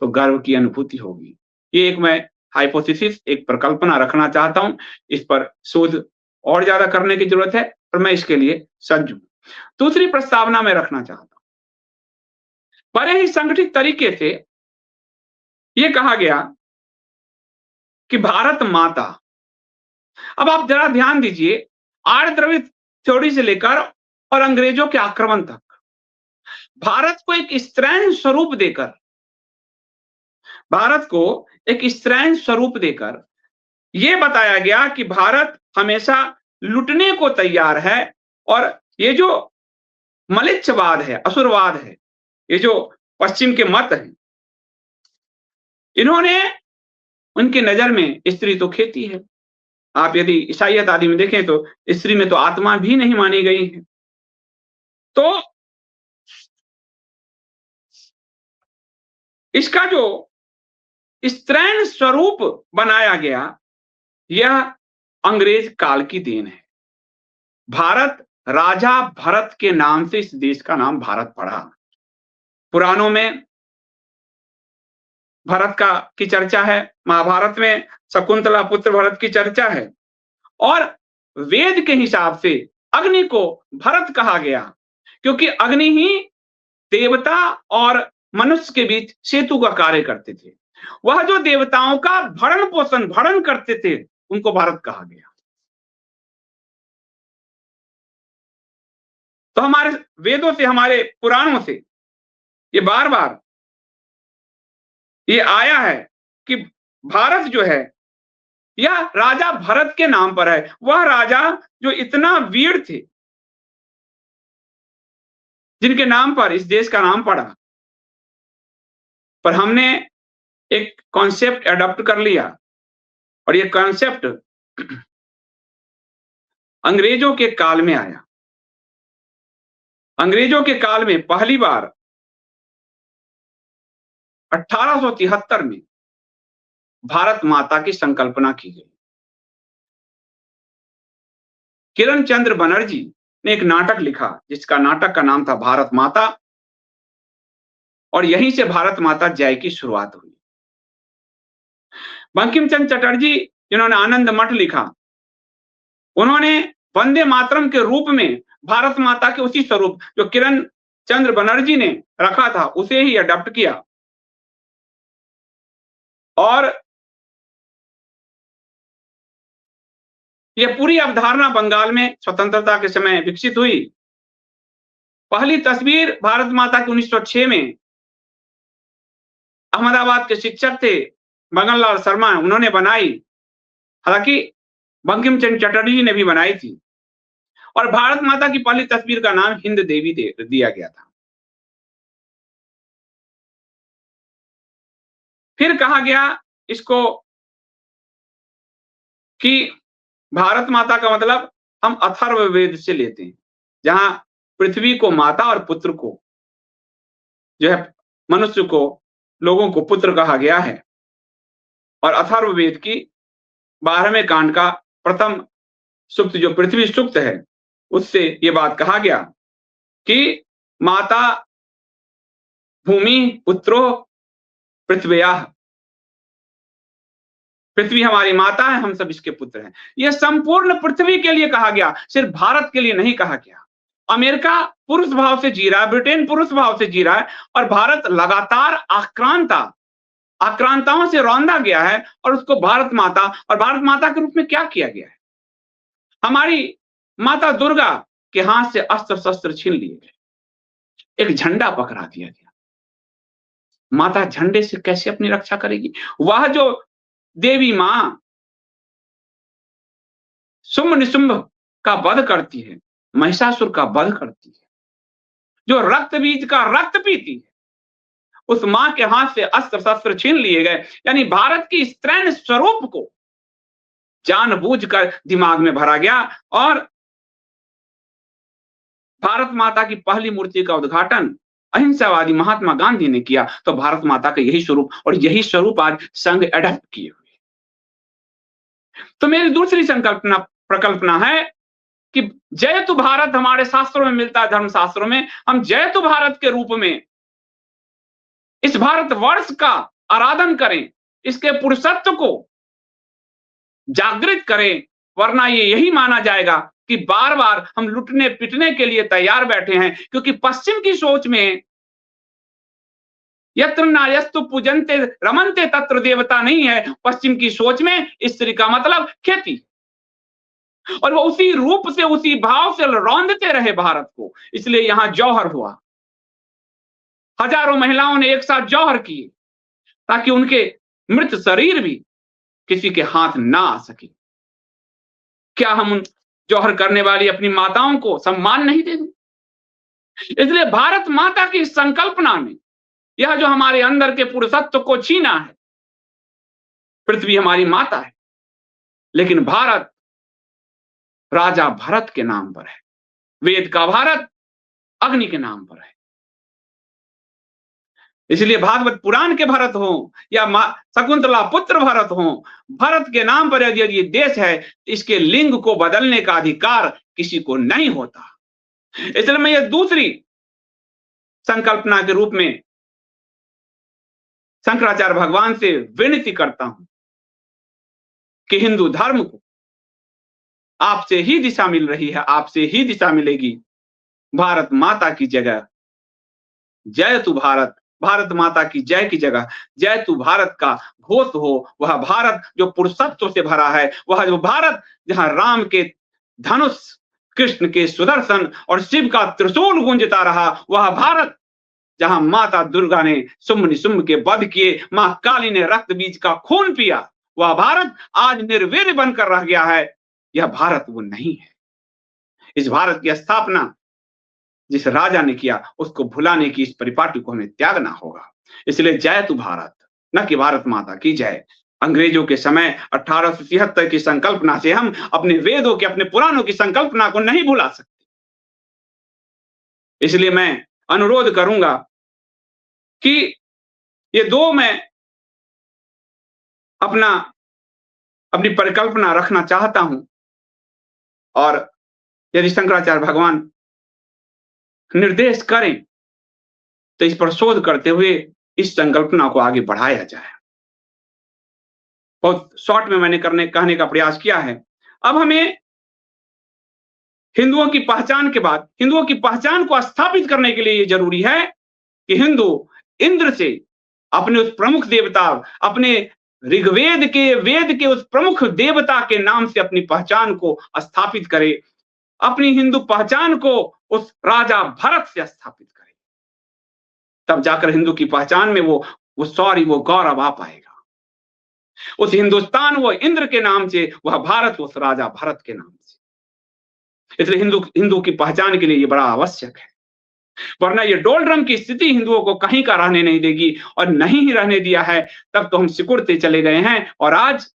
तो गर्व की अनुभूति होगी। ये एक मैं हाइपोथेसिस, एक परिकल्पना रखना चाहता हूं। इस पर शोध और ज्यादा करने की जरूरत है और मैं इसके लिए सज्ज हूं। दूसरी प्रस्तावना मैं रखना चाहता हूं, बड़े ही संगठित तरीके से यह कहा गया कि भारत माता। अब आप जरा ध्यान दीजिए, आर्य द्रविड़ थ्योरी से लेकर और अंग्रेजों के आक्रमण तक भारत को एक स्त्रैण स्वरूप देकर, भारत को एक स्त्रैण स्वरूप देकर यह बताया गया कि भारत हमेशा लुटने को तैयार है। और ये जो मलिच्छवाद है, असुरवाद है, ये जो पश्चिम के मत हैं, इन्होंने, उनकी नजर में स्त्री तो खेती है। आप यदि ईसाईयत आदि में देखें तो स्त्री में तो आत्मा भी नहीं मानी गई है। तो इसका जो स्त्रैण स्वरूप बनाया गया, यह अंग्रेज काल की देन है। भारत, राजा भरत के नाम से इस देश का नाम भारत पड़ा। पुराणों में भरत की चर्चा है, महाभारत में शकुंतला पुत्र भरत की चर्चा है, और वेद के हिसाब से अग्नि को भरत कहा गया, क्योंकि अग्नि ही देवता और मनुष्य के बीच सेतु का कार्य करते थे। वह जो देवताओं का भरण पोषण भरण करते थे, उनको भारत कहा गया। तो हमारे वेदों से, हमारे पुराणों से ये बार बार ये आया है कि भारत जो है यह राजा भरत के नाम पर है। वह राजा जो इतना वीर थे, जिनके नाम पर इस देश का नाम पड़ा। पर हमने एक कॉन्सेप्ट अडॉप्ट कर लिया, और ये कॉन्सेप्ट अंग्रेजों के काल में आया। अंग्रेजों के काल में पहली बार 1873 में भारत माता की संकल्पना की गई। किरण चंद्र बनर्जी ने एक नाटक लिखा, जिसका नाटक का नाम था भारत माता, और यहीं से भारत माता जय की शुरुआत हुई। बंकिम चंद्र चटर्जी, जिन्होंने आनंद मठ लिखा, उन्होंने वंदे मातरम के रूप में भारत माता के उसी स्वरूप जो किरण चंद्र बनर्जी ने रखा था, उसे ही अडॉप्ट किया। और यह पूरी अवधारणा बंगाल में स्वतंत्रता के समय विकसित हुई। पहली तस्वीर भारत माता की 1906 में अहमदाबाद के शिक्षक थे मगन लाल शर्मा, उन्होंने बनाई। हालांकि बंकिम चंद्र चटर्जी ने भी बनाई थी। और भारत माता की पहली तस्वीर का नाम हिंद देवी दिया गया था। फिर कहा गया इसको कि भारत माता का मतलब हम अथर्ववेद से लेते हैं, जहां पृथ्वी को माता और पुत्र को जो है, मनुष्य को, लोगों को पुत्र कहा गया है। और अथर्ववेद की 12वें कांड का प्रथम सूक्त जो पृथ्वी सूक्त है, उससे ये बात कहा गया कि माता भूमि पुत्रो पृथ्व्याः, पृथ्वी हमारी माता है, हम सब इसके पुत्र हैं। यह संपूर्ण पृथ्वी के लिए कहा गया, सिर्फ भारत के लिए नहीं कहा गया। अमेरिका पुरुष भाव से जी रहा है, ब्रिटेन पुरुष भाव से जी रहा है, और भारत लगातार आक्रांताओं से रौंदा गया है, और उसको भारत माता और भारत माता के रूप में क्या किया गया है? हमारी माता दुर्गा के हाथ से अस्त्र शस्त्र छीन लिए गए, एक झंडा पकड़ा दिया गया। माता झंडे से कैसे अपनी रक्षा करेगी? वह जो देवी मां शुंभ निशुंभ का वध करती है, महिषासुर का वध करती है, जो रक्त बीज का रक्त पीती है, उस मां के हाथ से अस्त्र शस्त्र छीन लिए गए। यानी भारत की स्त्रैण स्वरूप को जानबूझकर दिमाग में भरा गया, और भारत माता की पहली मूर्ति का उद्घाटन अहिंसावादी महात्मा गांधी ने किया। तो भारत माता का यही स्वरूप, और यही स्वरूप आज संघ एडॉप्ट किए हुए। तो मेरी दूसरी प्रकल्पना है कि जयतु भारत हमारे शास्त्रों में मिलता है, धर्म शास्त्रों में। हम जयतु भारत के रूप में इस भारत वर्ष का आराधन करें, इसके पुरुषत्व को जागृत करें, वरना ये यही माना जाएगा कि बार बार हम लुटने पिटने के लिए तैयार बैठे हैं। क्योंकि पश्चिम की सोच में यत्र नायस्तु पूजन्ते रमन्ते तत्र देवता नहीं है। पश्चिम की सोच में स्त्री का मतलब खेती, और वो उसी रूप से उसी भाव से रौंदते रहे भारत को। इसलिए यहां जौहर हुआ, हजारों महिलाओं ने एक साथ जौहर किए, ताकि उनके मृत शरीर भी किसी के हाथ ना आ सके। क्या हम उन जौहर करने वाली अपनी माताओं को सम्मान नहीं देंगे? इसलिए भारत माता की संकल्पना में यह जो हमारे अंदर के पुरुषत्व को छीना है, पृथ्वी हमारी माता है, लेकिन भारत राजा भरत के नाम पर है, वेद का भारत अग्नि के नाम पर है। इसलिए भागवत पुराण के भरत हो या शकुंतला पुत्र भरत हो, भरत के नाम पर यदि ये देश है, इसके लिंग को बदलने का अधिकार किसी को नहीं होता। इसलिए मैं ये दूसरी संकल्पना के रूप में शंकराचार्य भगवान से विनती करता हूं कि हिंदू धर्म को आपसे ही दिशा मिल रही है, आपसे ही दिशा मिलेगी। भारत माता की जगह जय तू भारत, भारत माता की जय की जगह जय तू भारत का घोष हो। वह भारत जो पुरुषत्व से भरा है, वह जो भारत जहां राम के धनुष, कृष्ण के सुदर्शन और शिव का त्रिशूल गूंजता रहा, वह भारत जहां माता दुर्गा ने शुंभ निशुंभ के वध किए, मां काली ने रक्त बीज का खून पिया, वह भारत आज निर्वीर्य बनकर रह गया है। यह भारत वो नहीं है। इस भारत की स्थापना जिस राजा ने किया, उसको भुलाने की इस परिपाटी को हमें त्यागना होगा। इसलिए जय तू भारत, न कि भारत माता की जय। अंग्रेजों के समय 1873 की संकल्पना से हम अपने वेदों के, अपने पुराणों की संकल्पना को नहीं भुला सकते। इसलिए मैं अनुरोध करूंगा कि ये दो मैं अपनी परिकल्पना रखना चाहता हूं, और यदि शंकराचार्य भगवान निर्देश करें तो इस पर शोध करते हुए इस संकल्पना को आगे बढ़ाया जाए। बहुत शॉर्ट में मैंने कहने का प्रयास किया है। अब हमें हिंदुओं की पहचान के बाद हिंदुओं की पहचान को स्थापित करने के लिए ये जरूरी है कि हिंदू इंद्र से अपने उस प्रमुख देवता, अपने ऋग्वेद के वेद के उस प्रमुख देवता के नाम से अपनी पहचान को स्थापित करे, अपनी हिंदू पहचान को उस राजा भरत से स्थापित करे। तब जाकर हिंदू की पहचान में वो शौर्य, वो गौरव आ पाएगा। उस हिंदुस्तान वो इंद्र के नाम से, वह भारत उस राजा भरत के नाम से। इसलिए हिंदू की पहचान के लिए ये बड़ा आवश्यक है। वरना ये डोलड्रम की स्थिति हिंदुओं को कहीं का रहने नहीं देगी, और नहीं ही रहने दिया है, तब तो हम सिकुड़ते चले गए हैं, और आज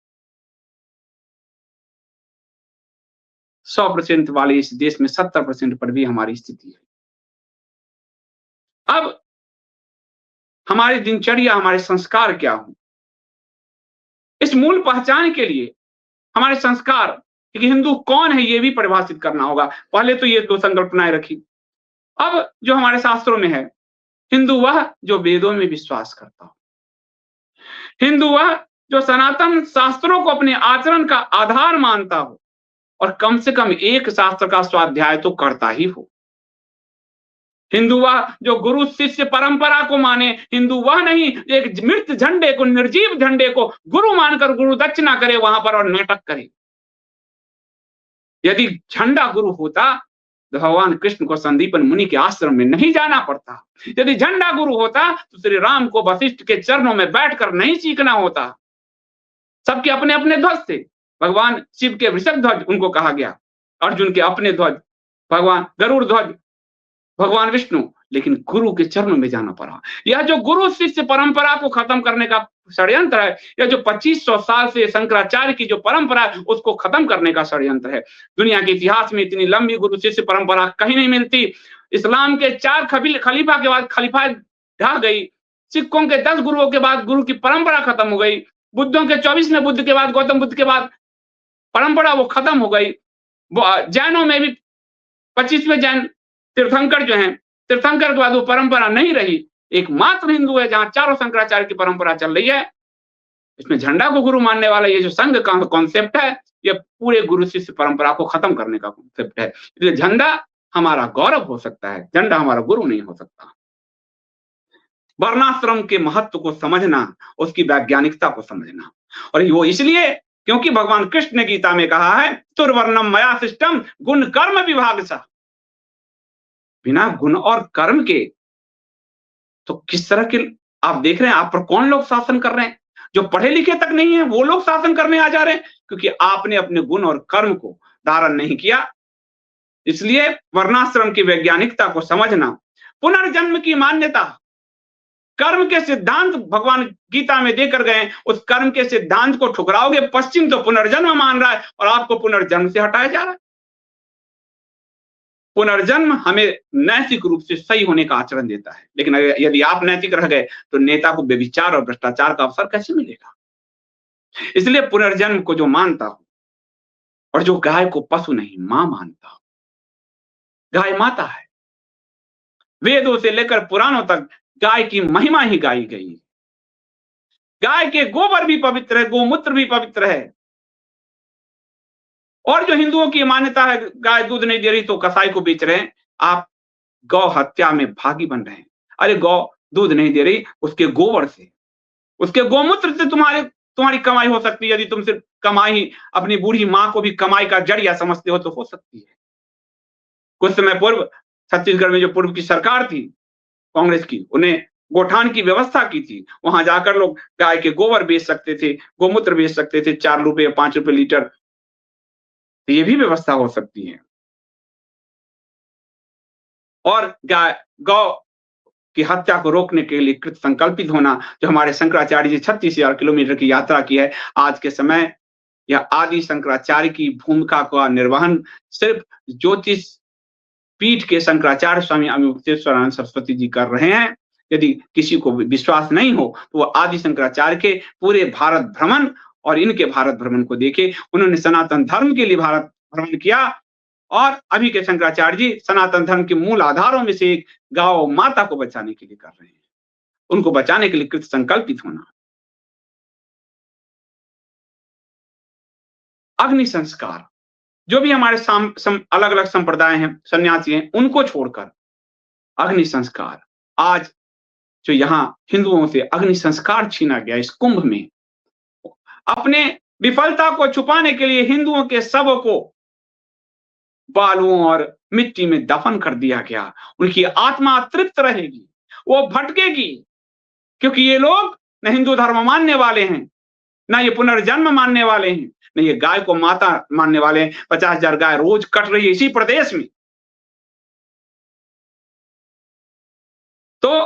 100% वाले इस देश में 70% पर भी हमारी स्थिति है। अब हमारी दिनचर्या, हमारे संस्कार क्या हों? इस मूल पहचान के लिए हमारे संस्कार, कि हिंदू कौन है, ये भी परिभाषित करना होगा। पहले तो ये 2 संकल्पनाएँ रखी। अब जो हमारे शास्त्रों में है, हिंदू वह जो वेदों में विश्वास करता हो। हिंदू वह जो सनातन शास्त्रों को अपने आचरण का आधार मानता हो, और कम से कम एक शास्त्र का स्वाध्याय तो करता ही हो। हिंदू वह जो गुरु शिष्य परंपरा को माने। हिंदू वह नहीं एक मृत झंडे को, निर्जीव झंडे को गुरु मानकर गुरु दक्षिणा करे वहां पर और नाटक करे। यदि झंडा गुरु होता तो भगवान कृष्ण को संदीपन मुनि के आश्रम में नहीं जाना पड़ता। यदि झंडा गुरु होता तो श्री राम को वशिष्ठ के चरणों में बैठकर नहीं सीखना होता। सबके अपने अपने ध्वज थे। भगवान शिव के वृषभ ध्वज उनको कहा गया, अर्जुन के अपने ध्वज, भगवान गरुड़ ध्वज भगवान विष्णु, लेकिन गुरु के चरणों में जाना पड़ा। यह जो गुरु शिष्य परंपरा को खत्म करने का षड्यंत्र है, यह जो 2500 साल से शंकराचार्य की जो परंपरा है उसको खत्म करने का षड्यंत्र है। दुनिया के इतिहास में इतनी लंबी गुरु शिष्य परंपरा कहीं नहीं मिलती। इस्लाम के 4 खलीफा के बाद खलीफा ढह गई। सिखों के 10 गुरुओं के बाद गुरु की परंपरा खत्म हो गई। बुद्धों के 24वें बुद्ध के बाद, गौतम बुद्ध के बाद परंपरा वो खत्म हो गई। जैनों में भी 25वें जैन तीर्थंकर जो हैं, तीर्थंकर के बाद वो परंपरा नहीं रही। एकमात्र हिंदू है जहां चारों शंकराचार्य की परंपरा चल रही है। इसमें झंडा को गुरु मानने वाला ये जो संघ का कॉन्सेप्ट है, ये पूरे गुरु शिष्य परंपरा को खत्म करने का कॉन्सेप्ट है। इसलिए झंडा हमारा गौरव हो सकता है, झंडा हमारा गुरु नहीं हो सकता। वर्णाश्रम के महत्व को समझना, उसकी वैज्ञानिकता को समझना, और वो इसलिए क्योंकि भगवान कृष्ण ने गीता में कहा है, तुर्वर्णम मया सृष्टम गुण कर्म विभागशः। बिना गुण और कर्म के तो किस तरह के आप देख रहे हैं, आप पर कौन लोग शासन कर रहे हैं? जो पढ़े लिखे तक नहीं है वो लोग शासन करने आ जा रहे हैं, क्योंकि आपने अपने गुण और कर्म को धारण नहीं किया। इसलिए वर्णाश्रम की वैज्ञानिकता को समझना, पुनर्जन्म की मान्यता, कर्म के सिद्धांत भगवान गीता में देकर गए, उस कर्म के सिद्धांत को ठुकराओगे, पश्चिम तो पुनर्जन्म मान रहा है और आपको पुनर्जन्म से हटाया जा रहा है। पुनर्जन्म हमें नैतिक रूप से सही होने का आचरण देता है, लेकिन यदि आप नैतिक रह गए तो नेता को व्यभिचार और भ्रष्टाचार का अवसर कैसे मिलेगा? इसलिए पुनर्जन्म को जो मानता हो, और जो गाय को पशु नहीं मां मानता हो, गाय माता है। वेदों से लेकर पुराणों तक गाय की महिमा ही गाई गई। गाय के गोबर भी पवित्र है, गोमूत्र भी पवित्र है। और जो हिंदुओं की मान्यता है गाय दूध नहीं दे रही तो कसाई को बेच रहे हैं, आप गौ हत्या में भागी बन रहे हैं। अरे गौ दूध नहीं दे रही, उसके गोबर से, उसके गोमूत्र से तुम्हारी कमाई हो सकती है। यदि तुम सिर्फ कमाई अपनी बूढ़ी मां को भी कमाई का जरिया समझते हो तो हो सकती है। कुछ समय पूर्व छत्तीसगढ़ में जो पूर्व की सरकार थी कांग्रेस की, उन्हें गोठान की व्यवस्था की थी। वहां जाकर लोग गाय के गोबर बेच सकते थे, गोमूत्र बेच सकते थे, 4 रुपए 5 रुपए लीटर। तो ये भी व्यवस्था हो सकती है। और गौ की हत्या को रोकने के लिए कृत संकल्पित होना, जो हमारे शंकराचार्य जी 36,000 किलोमीटर की यात्रा की है। आज के समय यह आदि शंकराचार्य की भूमिका का निर्वहन सिर्फ ज्योतिष पीठ के शंकराचार्य स्वामी अमिमुक्तेश्वरानंद सरस्वती जी कर रहे हैं। यदि किसी को विश्वास नहीं हो तो वो आदि शंकराचार्य के पूरे भारत भ्रमण और इनके भारत भ्रमण को देखे। उन्होंने सनातन धर्म के लिए भारत भ्रमण किया, और अभी के शंकराचार्य जी सनातन धर्म के मूल आधारों में से एक गौ माता को बचाने के लिए कर रहे हैं। उनको बचाने के लिए कृत संकल्पित होना। अग्नि संस्कार, जो भी हमारे अलग अलग संप्रदाय हैं, सन्यासी हैं, उनको छोड़कर अग्नि संस्कार, आज जो यहाँ हिंदुओं से अग्नि संस्कार छीना गया इस कुंभ में, अपने विफलता को छुपाने के लिए हिंदुओं के शवों को बालुओं और मिट्टी में दफन कर दिया गया। उनकी आत्मा तृप्त रहेगी, वो भटकेगी, क्योंकि ये लोग न हिंदू धर्म मानने वाले हैं, ना ये पुनर्जन्म मानने वाले हैं, न ये गाय को माता मानने वाले हैं। 50,000 गाय रोज कट रही है इसी प्रदेश में। तो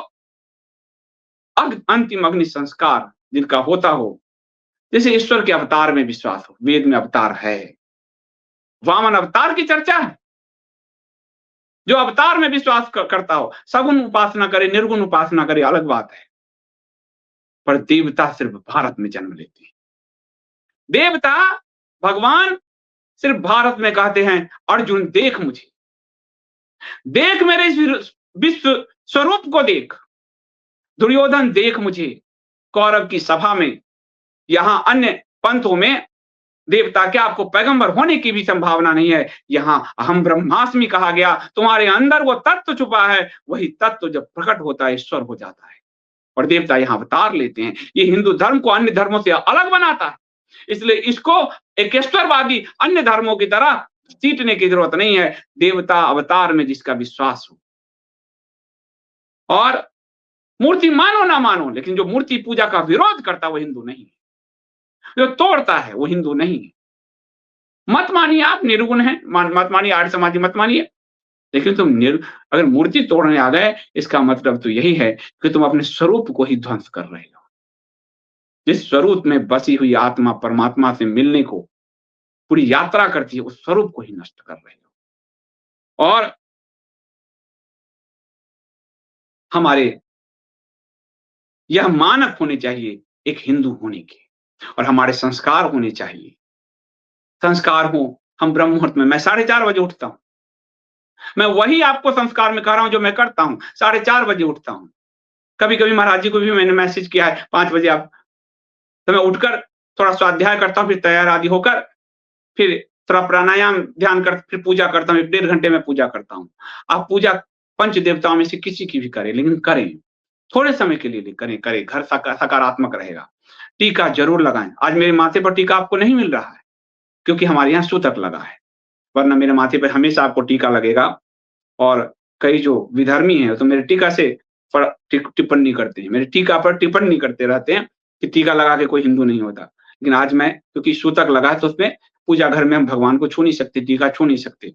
अंतिम अग्नि संस्कार जिनका होता हो, जैसे ईश्वर के अवतार में विश्वास हो, वेद में अवतार है, वामन अवतार की चर्चा है। जो अवतार में विश्वास करता हो, सगुण उपासना करे, निर्गुण उपासना करे, अलग बात है। पर देवता सिर्फ भारत में जन्म लेते हैं। देवता, भगवान सिर्फ भारत में कहते हैं, अर्जुन देख मुझे, देख मेरे इस विश्व स्वरूप को देख। दुर्योधन देख मुझे, कौरव की सभा में, यहां अन्य पंथों में देवता क्या आपको पैगंबर होने की भी संभावना नहीं है। यहां अहम ब्रह्मास्मि कहा गया, तुम्हारे अंदर वो तत्व छुपा है, वही तत्व जब प्रकट होता है ईश्वर हो जाता है। और देवता यहां अवतार लेते हैं। ये हिंदू धर्म को अन्य धर्मों से अलग बनाता है। इसलिए इसको एक ईश्वरवादी अन्य धर्मों की तरह सीटने की जरूरत नहीं है। देवता अवतार में जिसका विश्वास हो, और मूर्ति मानो ना मानो, लेकिन जो मूर्ति पूजा का विरोध करता है वो हिंदू नहीं है। जो तोड़ता है वो हिंदू नहीं है। मत मानिए आप निर्गुण है, मत मानिए आर्य समाधि मत मानिए, लेकिन तुम अगर मूर्ति तोड़ने आ गए, इसका मतलब तो यही है कि तुम अपने स्वरूप को ही ध्वंस कर रहे हो। जिस स्वरूप में बसी हुई आत्मा परमात्मा से मिलने को पूरी यात्रा करती है, उस स्वरूप को ही नष्ट कर रहे हो। और हमारे यह मानक होने चाहिए एक हिंदू होने के, और हमारे संस्कार होने चाहिए। संस्कार हो, हम ब्रह्म मुहूर्त में, मैं 4:30 बजे उठता हूं। मैं वही आपको संस्कार में कह रहा हूं जो मैं करता हूं, 4:30 बजे उठता हूं। कभी कभी महाराज जी को भी मैंने मैसेज किया है 5 बजे आप, तो मैं उठकर थोड़ा स्वाध्याय करता हूं, फिर तैयार आदि होकर, फिर थोड़ा प्राणायाम ध्यान कर, फिर पूजा करता हूँ। 1 डेढ़ घंटे में पूजा करता हूँ। आप पूजा पंच देवताओं में से किसी की भी करें, लेकिन करें थोड़े समय के लिए करें, घर सकारात्मक रहेगा। टीका जरूर लगाएं। आज मेरे माथे पर टीका आपको नहीं मिल रहा है क्योंकि हमारे यहाँ सूतक लगा है, वरना मेरे माथे पर हमेशा आपको टीका लगेगा। और कई जो विधर्मी हैं तो मेरे टीका से टिप्पणी करते हैं, मेरे टीका पर टिप्पणी करते रहते हैं कि टीका लगा के कोई हिंदू नहीं होता। लेकिन आज मैं, क्योंकि सूतक लगा है, तो उसमें पूजा घर में हम भगवान को छू नहीं सकते, टीका छू नहीं सकते।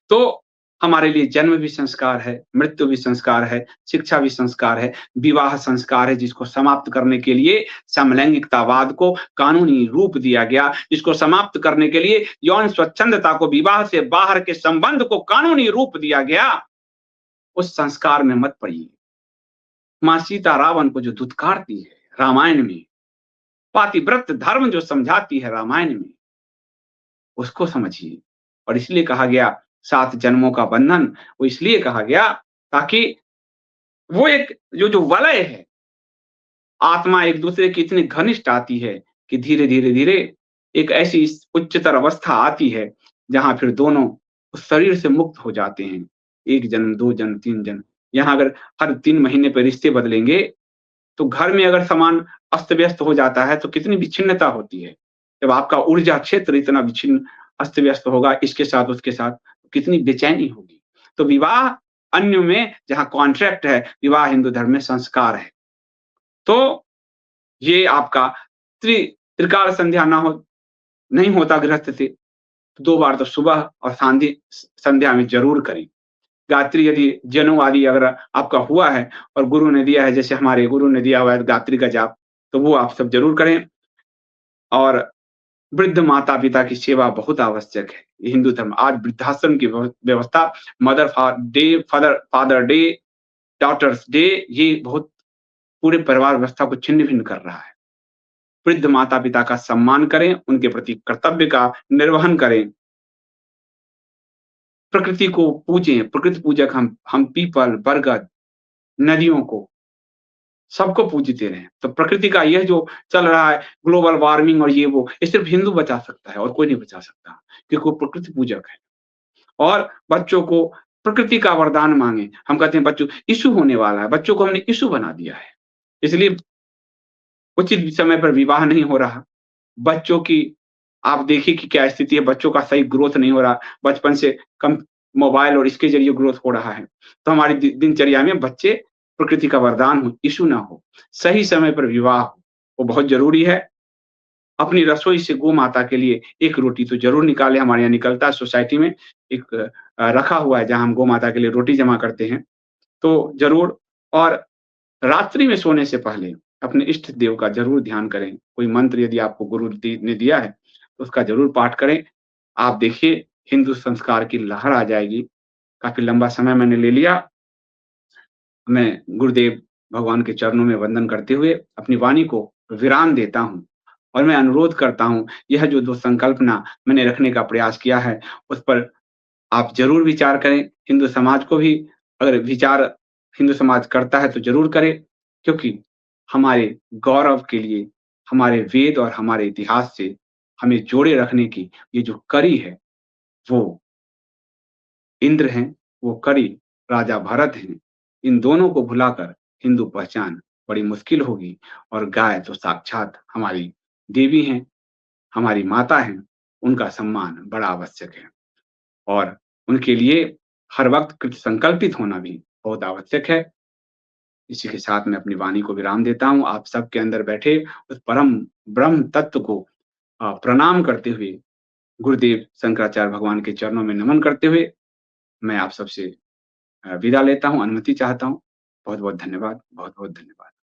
तो हमारे लिए जन्म भी संस्कार है, मृत्यु भी संस्कार है, शिक्षा भी संस्कार है, विवाह संस्कार है, जिसको समाप्त करने के लिए समलैंगिकतावाद को कानूनी रूप दिया गया, जिसको समाप्त करने के लिए यौन स्वच्छंदता को, विवाह से बाहर के संबंध को कानूनी रूप दिया गया। उस संस्कार में मत पड़िए। माँ सीता रावण को जो धुतकारती है रामायण में, पातिव्रत धर्म जो समझाती है रामायण में, उसको समझिए। और इसलिए कहा गया 7 जन्मों का बंधन, वो इसलिए कहा गया ताकि वो एक जो वलय है, आत्मा एक दूसरे की इतनी घनिष्ठ आती है कि धीरे धीरे धीरे एक ऐसी उच्चतर अवस्था आती है जहां फिर दोनों उस शरीर से मुक्त हो जाते हैं। 1 जन्म, 2 जन्म, 3 जन्म। यहाँ अगर हर 3 महीने पर रिश्ते बदलेंगे, तो घर में अगर सामान अस्त व्यस्त हो जाता है तो कितनी विच्छिन्नता होती है। जब आपका ऊर्जा क्षेत्र इतना विच्छिन्न अस्त व्यस्त होगा, इसके साथ उसके साथ, कितनी बेचैनी होगी। तो विवाह अन्य में जहां कॉन्ट्रैक्ट है, विवाह हिंदू धर्म में संस्कार है। तो ये आपका त्रिकाल संध्या ना हो, नहीं होता गृहस्थ से, 2 बार तो सुबह और संध्या में जरूर करें। गायत्री यदि जनेऊ आदि अगर आपका हुआ है और गुरु ने दिया है, जैसे हमारे गुरु ने दिया हुआ है गायत्री का जाप, तो वो आप सब जरूर करें। और वृद्ध माता पिता की सेवा बहुत आवश्यक है। हिंदू धर्म आज वृद्धाश्रम की व्यवस्था, फादर डे, डॉटर्स डे, ये बहुत पूरे परिवार व्यवस्था को छिन्न भिन्न कर रहा है। वृद्ध माता पिता का सम्मान करें, उनके प्रति कर्तव्य का निर्वहन करें, प्रकृति को पूजें। प्रकृति पूजक हम पीपल, बरगद, नदियों को, सबको पूजते रहें। तो प्रकृति का यह जो चल रहा है ग्लोबल वार्मिंग और ये वो, ये सिर्फ हिंदू बचा सकता है और कोई नहीं बचा सकता, क्योंकि वो प्रकृति पूजक है। और बच्चों को प्रकृति का वरदान मांगे। हम कहते हैं बच्चों इशू होने वाला है, बच्चों को हमने इशू बना दिया है, इसलिए उचित समय पर विवाह नहीं हो रहा। बच्चों की आप देखिए कि क्या स्थिति है, बच्चों का सही ग्रोथ नहीं हो रहा, बचपन से कम मोबाइल और इसके जरिए ग्रोथ हो रहा है। तो हमारी दिनचर्या में बच्चे प्रकृति का वरदान हो, इशू ना हो, सही समय पर विवाह हो, वो बहुत जरूरी है। अपनी रसोई से गौ माता के लिए 1 रोटी तो जरूर निकालें। हमारे यहाँ निकलता है, सोसाइटी में एक रखा हुआ है जहाँ हम गौ माता के लिए रोटी जमा करते हैं। तो ज़रूर और रात्रि में सोने से पहले अपने इष्ट देव का ज़रूर ध्यान करें। कोई मंत्र यदि आपको गुरु दी ने दिया है, तो उसका ज़रूर पाठ करें। आप देखिए हिंदू संस्कार की लहर आ जाएगी। काफ़ी लंबा समय मैंने ले लिया। मैं गुरुदेव भगवान के चरणों में वंदन करते हुए अपनी वाणी को विराम देता हूँ और मैं अनुरोध करता हूँ, यह जो 2 संकल्पना मैंने रखने का प्रयास किया है, उस पर आप ज़रूर विचार करें। हिंदू समाज को भी अगर विचार हिंदू समाज करता है तो ज़रूर करे, क्योंकि हमारे गौरव के लिए, हमारे वेद और हमारे इतिहास से हमें जोड़े रखने की ये जो कड़ी है, वो इंद्र हैं, वो करी राजा भरत हैं। इन दोनों को भुलाकर हिंदू पहचान बड़ी मुश्किल होगी और गाय तो साक्षात हमारी देवी हैं, हमारी माता हैं, उनका सम्मान बड़ा आवश्यक है और उनके लिए हर वक़्त कृत संकल्पित होना भी बहुत आवश्यक है। इसी के साथ मैं अपनी वाणी को विराम देता हूँ। आप सबके अंदर बैठे उस परम ब्रह्म तत्व को प्रणाम करते हुए, गुरुदेव शंकराचार्य भगवान के चरणों में नमन करते हुए, मैं आप सबसे विदा लेता हूँ, अनुमति चाहता हूँ। बहुत-बहुत धन्यवाद, बहुत-बहुत धन्यवाद।